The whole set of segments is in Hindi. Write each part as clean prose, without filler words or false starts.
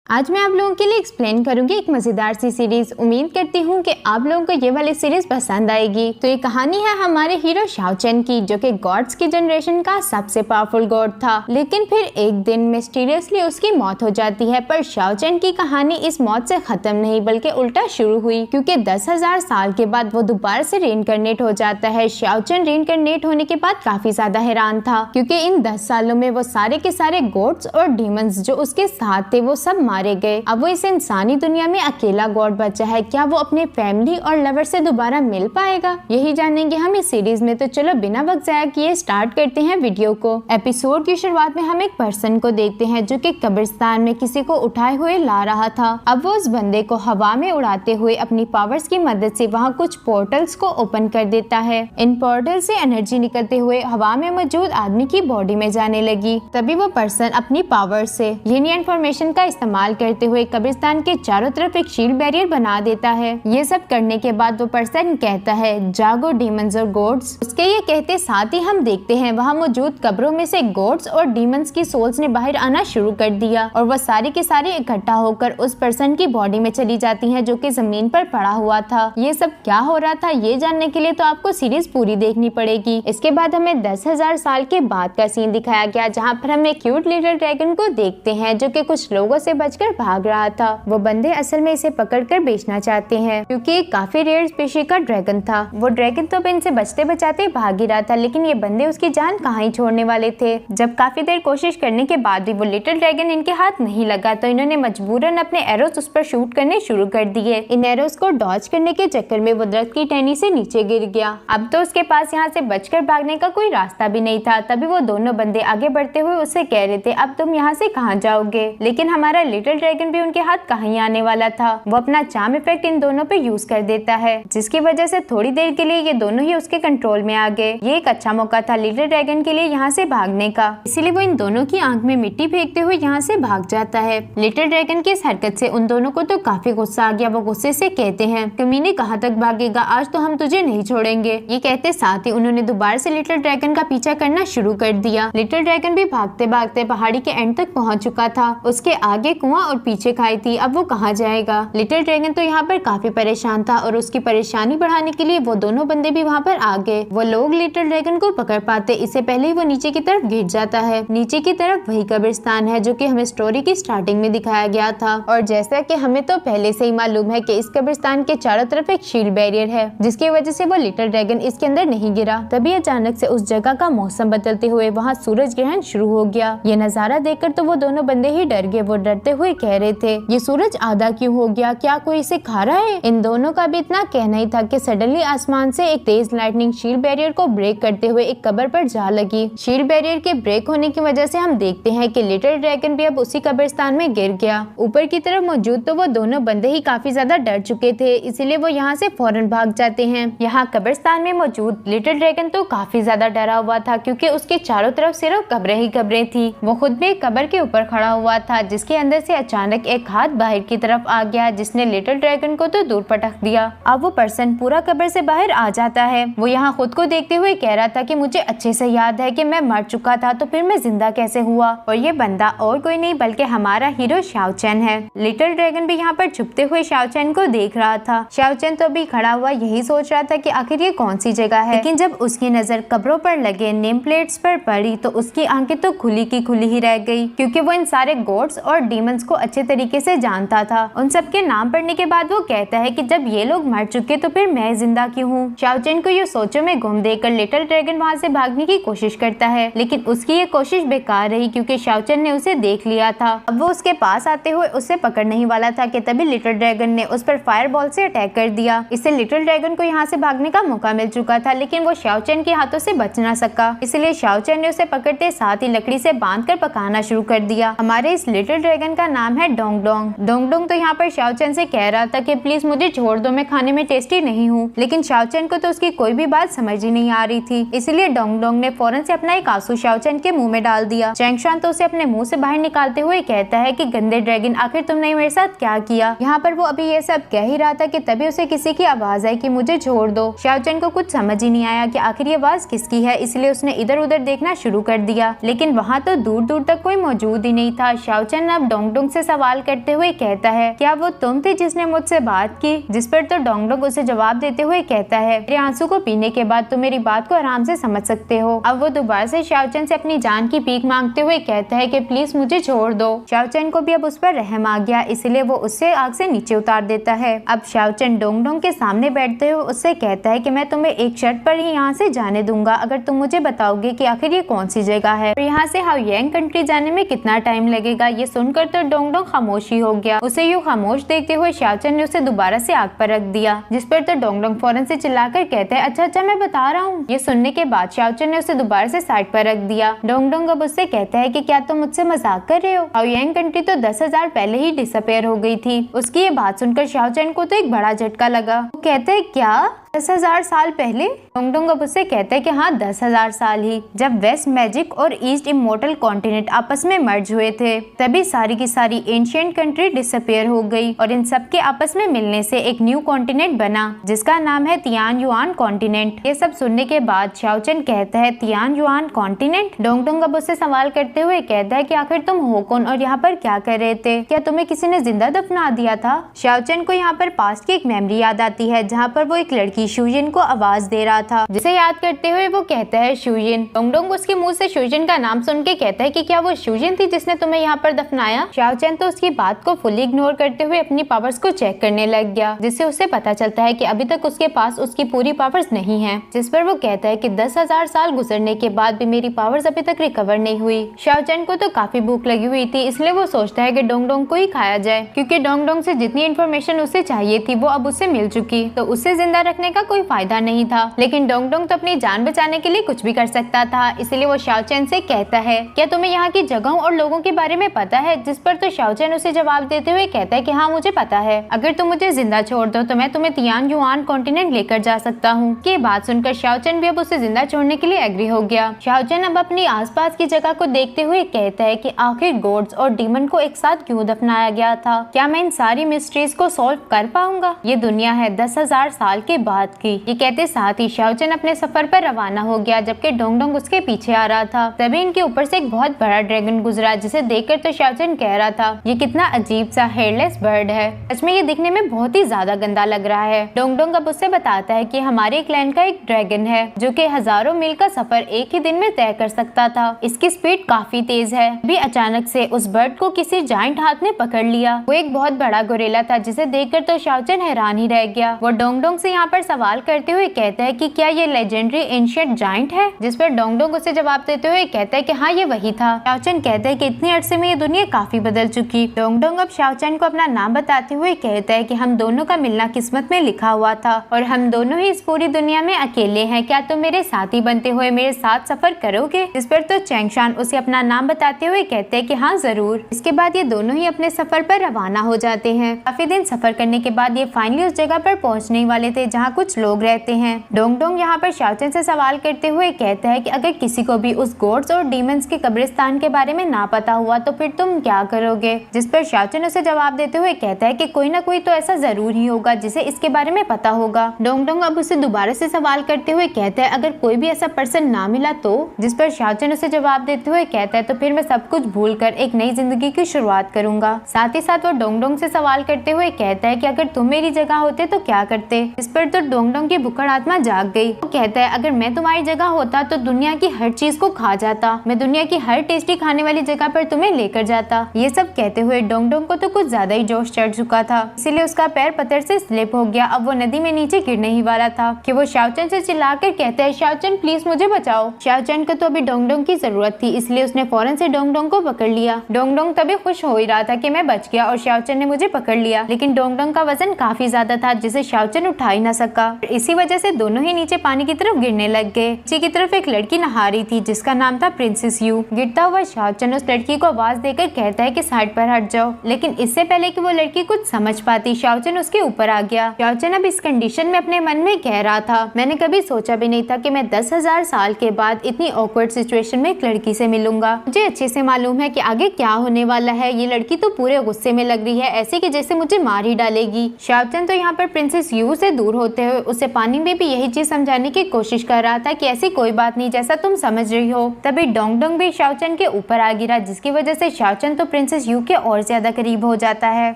आज मैं आप लोगों के लिए एक्सप्लेन करूंगी एक मजेदार सी सीरीज। उम्मीद करती हूँ कि आप लोगों को ये वाली सीरीज पसंद आएगी। तो ये कहानी है हमारे हीरो शाओ चेन की, जो कि गॉड्स की जनरेशन का सबसे पावरफुल गॉड था। लेकिन फिर एक दिन मिस्टीरियसली उसकी मौत हो जाती है। पर शाओ चेन की कहानी इस मौत से खत्म नहीं बल्कि उल्टा शुरू हुई, क्योंकि 10,000 साल के बाद वो दोबारा से रीइंकार्नेट हो जाता है। शाओ चेन रीइंकार्नेट होने के बाद काफी ज्यादा हैरान था, क्योंकि इन 10 सालों में वो सारे के सारे गॉड्स और डीमंस जो उसके साथ थे वो सब मारे गए। अब वो इस इंसानी दुनिया में अकेला गॉड बचा है। क्या वो अपने फैमिली और लवर से दोबारा मिल पाएगा, यही जानेंगे हम इस सीरीज में। तो चलो बिना वक्त जाया किए स्टार्ट करते हैं वीडियो को। एपिसोड की शुरुआत में हम एक पर्सन को देखते हैं जो कि कब्रिस्तान में किसी को उठाए हुए ला रहा था। अब वो उस बंदे को हवा में उड़ाते हुए अपनी पावर्स की मदद से वहाँ कुछ पोर्टल्स को ओपन कर देता है। इन पोर्टल से एनर्जी निकलते हुए हवा में मौजूद आदमी की बॉडी में जाने लगी। तभी वो पर्सन अपनी पावर से लीनियर इन्फॉर्मेशन का इस्तेमाल करते हुए कब्रिस्तान के चारों तरफ एक शील्ड बैरियर बना देता है। ये सब करने के बाद वो पर्सन कहता है, जागो डीमंस और गॉड्स। उसके ये कहते साथ ही हम देखते हैं वहाँ मौजूद कब्रों में से गॉड्स और डीमंस की सोल्स ने बाहर आना शुरू कर दिया और वह सारी के सारी इकट्ठा होकर उस पर्सन की बॉडी में चली जाती हैं, जो कि जमीन पर पड़ा हुआ था। ये सब क्या हो रहा था ये जानने के लिए तो आपको सीरीज पूरी देखनी पड़ेगी। इसके बाद हमें 10,000 साल के बाद का सीन दिखाया गया, जहाँ पर हम एक क्यूट लिटिल ड्रैगन को देखते हैं जो कि कुछ लोगों से बचकर भाग रहा था। वो बंदे असल में इसे पकड़कर बेचना चाहते हैं, क्योंकि ये काफी रेयर स्पीशी का ड्रैगन था। वो ड्रैगन तो अब इनसे बचते बचाते भाग ही रहा था, लेकिन ये बंदे उसकी जान कहाँ ही छोड़ने वाले थे। जब काफी देर कोशिश करने के बाद भी वो लिटिल ड्रैगन इनके हाथ नहीं लगा, तो इन्होंने मजबूरन अपने एरोस उस पर शूट करने शुरू कर दिए। इन एरोस को डॉज करने के चक्कर में वो दरख्त की टहनी से नीचे गिर गया। अब तो उसके पास यहाँ से बचकर भागने का कोई रास्ता भी नहीं था। तभी वो दोनों बंदे आगे बढ़ते हुए उससे कह रहे थे, अब तुम यहाँ से कहाँ जाओगे। लेकिन हमारा लिटिल ड्रैगन भी उनके हाथ कहीं आने वाला था। वो अपना चार्म इफेक्ट इन दोनों पे यूज कर देता है, जिसकी वजह से थोड़ी देर के लिए ये दोनों ही उसके कंट्रोल में आ गए। ये एक अच्छा मौका था लिटिल ड्रैगन के लिए यहाँ से भागने का, इसीलिए वो इन दोनों की आंख में मिट्टी फेंकते हुए यहाँ से भाग जाता है। लिटिल ड्रैगन की इस हरकत से उन दोनों को तो काफी गुस्सा आ गया। वो गुस्से से कहते हैं, कमीने कहाँ तक भागेगा, आज तो हम तुझे नहीं छोड़ेंगे। ये कहते साथ ही उन्होंने दोबारा से लिटिल ड्रैगन का पीछा करना शुरू कर दिया। लिटिल ड्रैगन भी भागते भागते पहाड़ी के एंड तक पहुँच चुका था। उसके आगे कुआं और पीछे खाई थी। अब वो कहाँ जाएगा। लिटिल ड्रैगन तो यहाँ पर काफी परेशान था और उसकी परेशानी बढ़ाने के लिए वो दोनों बंदे भी वहाँ पर आ गए। वो लोग लिटिल ड्रैगन को पकड़ पाते इससे पहले ही वो नीचे की तरफ गिर जाता है। नीचे की तरफ वही कब्रिस्तान है जो कि हमें स्टोरी की स्टार्टिंग में दिखाया गया था। और जैसा कि हमें तो पहले से ही मालूम है कि इस कब्रिस्तान के चारों तरफ एक शील्ड बैरियर है, जिसकी वजह से वो लिटिल ड्रैगन इसके अंदर नहीं गिरा। तभी अचानक से उस जगह का मौसम बदलते हुए वहाँ सूरज ग्रहण शुरू हो गया। ये नजारा देखकर तो वो दोनों बंदे ही डर गए। वो डरते हुए कह रहे थे, ये सूरज आधा क्यों हो गया, क्या कोई इसे खा रहा है। इन दोनों का भी इतना कहना ही था कि सडनली आसमान से एक तेज लाइटनिंग शील्ड बैरियर को ब्रेक करते हुए एक कब्र पर जा लगी। शील्ड बैरियर के ब्रेक होने की वजह से हम देखते हैं कि लिटिल ड्रैगन भी अब उसी कब्रिस्तान में गिर गया। ऊपर की तरफ मौजूद तो वो दोनों बंदे ही काफी ज्यादा डर चुके थे, इसीलिए वो यहाँ से फौरन भाग जाते हैं। यहाँ कब्रिस्तान में मौजूद लिटिल ड्रैगन तो काफी ज्यादा डरा हुआ था, क्योंकि उसके चारों तरफ सिर्फ कब्रें ही कब्रें थी। वो खुद भी एक कब्र के ऊपर खड़ा हुआ था, जिसके अंदर से अचानक एक हाथ बाहर की तरफ आ गया, जिसने लिटिल ड्रैगन को तो दूर पटक दिया। अब वो पर्सन पूरा कब्र से बाहर आ जाता है। वो यहाँ खुद को देखते हुए कह रहा था कि मुझे अच्छे से याद है कि मैं मर चुका था, तो फिर मैं जिंदा कैसे हुआ। और ये बंदा और कोई नहीं बल्कि हमारा हीरो शाओ चेन है। लिटिल ड्रैगन भी यहाँ पर छुपते हुए शाओ चेन को देख रहा था। शाओ चेन तो अभी खड़ा हुआ यही सोच रहा था कि आखिर ये कौन सी जगह है। लेकिन जब उसकी नजर कब्रों पर लगे नेम प्लेट्स पर पड़ी तो उसकी आंखें तो खुली की खुली ही रह गई, क्योंकि वो इन सारे गॉड्स और डीमंस को अच्छे तरीके से जानता था। उन सबके नाम पढ़ने के बाद वो कहता है कि जब ये लोग मर चुके तो फिर मैं जिंदा क्यों हूँ। शाओ चेन को ये सोचों में गुम देकर लिटिल ड्रैगन वहाँ से भागने की कोशिश करता है, लेकिन उसकी ये कोशिश बेकार रही, क्योंकि शाओ चेन ने उसे देख लिया था। अब वो उसके पास आते हुए उसे पकड़ने ही वाला था कि तभी लिटिल ड्रैगन ने उस पर फायर बॉल से अटैक कर दिया। इससे लिटिल ड्रैगन को यहाँ से भागने का मौका मिल चुका था, लेकिन वो शाओ चेन के हाथों से बच ना सका। इसलिए शाओ चेन ने उसे पकड़ते साथ ही लकड़ी से बांधकर पकाना शुरू कर दिया। हमारे इस लिटिल ड्रैगन का नाम है डोंग डोंग। डोंग डोंग तो यहाँ पर शाओ चेन से कह रहा था कि प्लीज मुझे छोड़ दो, मैं खाने में टेस्टी नहीं हूँ। लेकिन शाओ चेन को तो उसकी कोई भी बात समझ ही नहीं आ रही थी, इसलिए डोंग डोंग ने फौरन से अपना एक आंसू शाओ चेन के मुंह में डाल दिया। चैंगशान तो उसे अपने मुंह से बाहर निकालते हुए कहता है कि गंदे ड्रैगन, आखिर तुमने मेरे साथ क्या किया। यहाँ पर वो अभी ये सब कह ही रहा था कि तभी उसे किसी की आवाज आई कि मुझे छोड़ दो। शाओ चेन को कुछ समझ ही नहीं आया कि आखिर ये आवाज किसकी है, इसलिए उसने इधर उधर देखना शुरू कर दिया, लेकिन वहाँ तो दूर दूर तक कोई मौजूद ही नहीं था। शाओ चेन अब डोंग डोंगडोंग से सवाल करते हुए कहता है, क्या वो तुम थे जिसने मुझसे बात की? जिस पर तो डोंगडोंग उसे जवाब देते हुए कहता है, मेरे आंसू को पीने के बाद तुम मेरी बात को आराम से समझ सकते हो। अब वो दोबारा से शाओचन से अपनी जान की भीख मांगते हुए कहता है कि प्लीज मुझे छोड़ दो। शाओचन को भी अब उस पर रहम आ गया, इसलिए वो उससे आग से नीचे उतार देता है। अब शाओचन डोंगडोंग के सामने बैठते हुए उससे कहता है कि मैं तुम्हें एक शर्त पर ही यहाँ से जाने दूंगा, अगर तुम मुझे बताओगे कि आखिर ये कौन सी जगह है और यहाँ से हाओयांग कंट्री जाने में कितना टाइम लगेगा। ये सुनकर तो डोंगडोंग खामोशी हो गया। उसे यूँ खामोश देखते हुए शाओचन ने उसे दोबारा से आग पर रख दिया, जिस पर तो डोंगडोंग फौरन से चिल्लाकर कहता है, अच्छा मैं बता रहा हूँ। ये सुनने के बाद शाओचन ने उसे दोबारा से साइड पर रख दिया। डोंगडोंग अब उससे कहता है कि क्या तुम मुझसे मजाक कर रहे हो? हाओयांग कंट्री तो 10,000 पहले ही डिसअपेयर हो गई थी। उसकी ये बात सुनकर शाओचन को तो एक बड़ा झटका लगा। वो कहता है, क्या 10,000 साल पहले? डोंगडोंग अब उससे कहता है कि हाँ 10,000 साल ही। जब वेस्ट मैजिक और ईस्ट इमोर्टल कॉन्टिनेंट आपस में मर्ज हुए थे, तभी सारी की सारी एंशिएंट कंट्री डिसअपेयर हो गई और इन सब के आपस में मिलने से एक न्यू कॉन्टिनेंट बना जिसका नाम है तियान युआन कॉन्टिनेंट। ये सब सुनने के बाद शाओचन कहता है, तियान युआन कॉन्टिनेंट? डोंगडोंग अब उससे सवाल करते हुए कहता है कि आखिर तुम हो कौन और यहाँ पर क्या कर रहे थे? क्या तुम्हें किसी ने जिंदा दफना दिया था? शाओचन को यहाँ पर पास्ट की एक मेमोरी याद आती है जहाँ पर वो एक लड़की शुजिन को आवाज दे रहा था, जिसे याद करते हुए वो कहता है शुजिन। डोंगडोंग उसके मुंह से शुजिन का नाम सुन के कहता है कि क्या वो शुजिन थी जिसने तुम्हें यहाँ पर दफनाया? शाओचन तो उसकी बात को फुली इग्नोर करते हुए अपनी पावर्स को चेक करने लग गया, जिससे उसे पता चलता है कि अभी तक उसके पास उसकी पूरी पावर्स नहीं है। जिस पर वो कहता है कि 10,000 साल गुजरने के बाद भी मेरी पावर्स अभी तक रिकवर नहीं हुई। शाओचन को तो काफी भूख लगी हुई थी, इसलिए वो सोचता है कि डोंगडोंग को ही खाया जाए, क्योंकि डोंगडोंग से जितनी इन्फॉर्मेशन उसे चाहिए थी वो अब उसे मिल चुकी, तो उसे जिंदा रखने का कोई फायदा नहीं था। लेकिन डोंगडोंग तो अपनी जान बचाने के लिए कुछ भी कर सकता था, इसलिए वो शाओचन से कहता है, क्या तुम्हें यहाँ की जगहों और लोगों के बारे में पता है? जिस पर तो शाओचन उसे जवाब देते हुए कहता है कि हाँ मुझे पता है, अगर तुम मुझे जिंदा छोड़ दो तो मैं तुम्हें तियान युआन कॉन्टिनेंट लेकर जा सकता हूँ। ये बात सुनकर शाओचन भी अब उसे जिंदा छोड़ने के लिए एग्री हो गया। शाओचन अब अपनी आसपास की जगह को देखते हुए कहता है कि आखिर गॉड्स और डीमन को एक साथ क्यों दफनाया गया था? क्या मैं इन सारी मिस्ट्रीज को सॉल्व कर पाऊंगा? ये दुनिया है 10,000 साल के बाद की। ये कहते साथ ही शाओचन अपने सफर पर रवाना हो गया, जबकि डोंगडोंग उसके पीछे आ रहा था। तभी इनके ऊपर से एक बहुत बड़ा ड्रैगन गुजरा, जिसे देखकर तो शाओचन कह रहा था, ये कितना अजीब सा हेयरलेस बर्ड है, सच में ये दिखने में बहुत ही ज्यादा गंदा लग रहा है। डोंगडोंग अब उससे बताता है कि हमारे क्लैन का एक ड्रैगन है जो कि हजारों मील का सफर एक ही दिन में तय कर सकता था। इसकी स्पीड काफी तेज है। भी अचानक से उस बर्ड को किसी जाइंट हाथ ने पकड़ लिया। वो एक बहुत बड़ा गोरिल्ला था, जिसे देखकर तो शाओचन हैरान ही रह गया। वो डोंगडोंग से यहाँ पर सवाल करते हुए कहता है कि क्या ये लेजेंडरी एंशिएंट जाइंट है? जिस पर डोंगडोंग उसे जवाब देते हुए कहता है कि हाँ ये वही था। शाओचन कहता है कि इतने अरसे में ये दुनिया काफी बदल चुकी। डोंगडोंग अब शाओचन को अपना नाम बताते हुए कहता है कि हम दोनों का मिलना किस्मत में लिखा हुआ था और हम दोनों ही इस पूरी दुनिया में अकेले हैं। क्या तुम मेरे साथी बनते हुए मेरे साथ सफर करोगे? इस पर तो चैंगशान उसे अपना नाम बताते हुए कहते हैं कि हाँ जरूर। इसके बाद ये दोनों ही अपने सफर पर रवाना हो जाते हैं। काफी दिन सफर करने के बाद ये फाइनली उस जगह पर पहुंचने वाले थे जहाँ कुछ लोग रहते हैं। डोंगडोंग यहाँ पर शाओचन से सवाल करते हुए कहता है कि अगर किसी को भी उस गॉड्स और डीमंस के कब्रिस्तान के बारे में ना पता हुआ तो फिर तुम क्या करोगे? जिस पर शाओचन उसे जवाब देते हुए कहता है कि कोई ना कोई तो ऐसा जरूर ही होगा जिसे इसके बारे में पता होगा। डोंगडोंग अब उसे दोबारा से सवाल करते हुए कहता है अगर कोई भी ऐसा पर्सन ना मिला तो? जिस पर शाओचन उसे जवाब देते हुए कहता है तो फिर मैं सब कुछ भूल कर एक नई जिंदगी की शुरुआत करूंगा। साथ ही साथ वो डोंगडोंग से सवाल करते हुए कहता है कि अगर तुम मेरी जगह होते तो क्या करते? इस पर तो डोंगडोंग की भुक्कड़ आत्मा जाग गई। वो कहता है अगर मैं तुम्हारी जगह होता तो दुनिया की हर चीज को खा जाता। मैं दुनिया की हर टेस्टी खाने वाली जगह पर तुम्हें लेकर जाता। ये सब कहते हुए डोंगडोंग को तो कुछ ज्यादा ही जोश चढ़ चुका था, इसीलिए उसका पैर पत्थर से स्लिप हो गया। अब वो नदी में नीचे गिरने ही वाला था कि वो शाओचन से चिल्लाकर कहता है शाओचन प्लीज मुझे बचाओ। शाओचन को तो अभी डोंगडोंग की जरूरत थी, इसलिए उसने फौरन से डोंगडोंग को पकड़ लिया। डोंगडोंग तभी खुश हो ही रहा था कि मैं बच गया और शाओचन ने मुझे पकड़ लिया, लेकिन डोंगडोंग का वजन काफी ज्यादा था जिसे शाओचन उठा ही न सका। इसी वजह से दोनों ही नीचे पानी की तरफ गिरने लग गए। नीचे की तरफ एक लड़की नहा रही थी जिसका नाम था प्रिंसेस यू। गिरता हुआ शाओचन उस लड़की को आवाज देकर कहता है कि साइड पर हट जाओ, लेकिन इससे पहले कि वो लड़की कुछ समझ पाती शाओचन उसके ऊपर आ गया। शाओचन अब इस कंडीशन में अपने मन में कह रहा था मैंने कभी सोचा भी नहीं था कि मैं 10,000 साल के बाद इतनी ऑकवर्ड सिचुएशन में एक लड़की से मिलूंगा। मुझे अच्छे से मालूम है कि आगे क्या होने वाला है। ये लड़की तो पूरे गुस्से में लग रही है, ऐसे कि जैसे मुझे मार ही डालेगी। शाओचन तो यहाँ पर प्रिंसेस यू से दूर होते हुए उसे पानी में भी यही चीज समझाने की कोशिश कर रहा था कि ऐसी कोई बात नहीं जैसा तुम समझ रही हो। तभी डोंगडोंग भी शाओचन के ऊपर आ गिरा, जिसकी वजह से शाओचन तो प्रिंसेस यू के और ज्यादा करीब हो जाता है।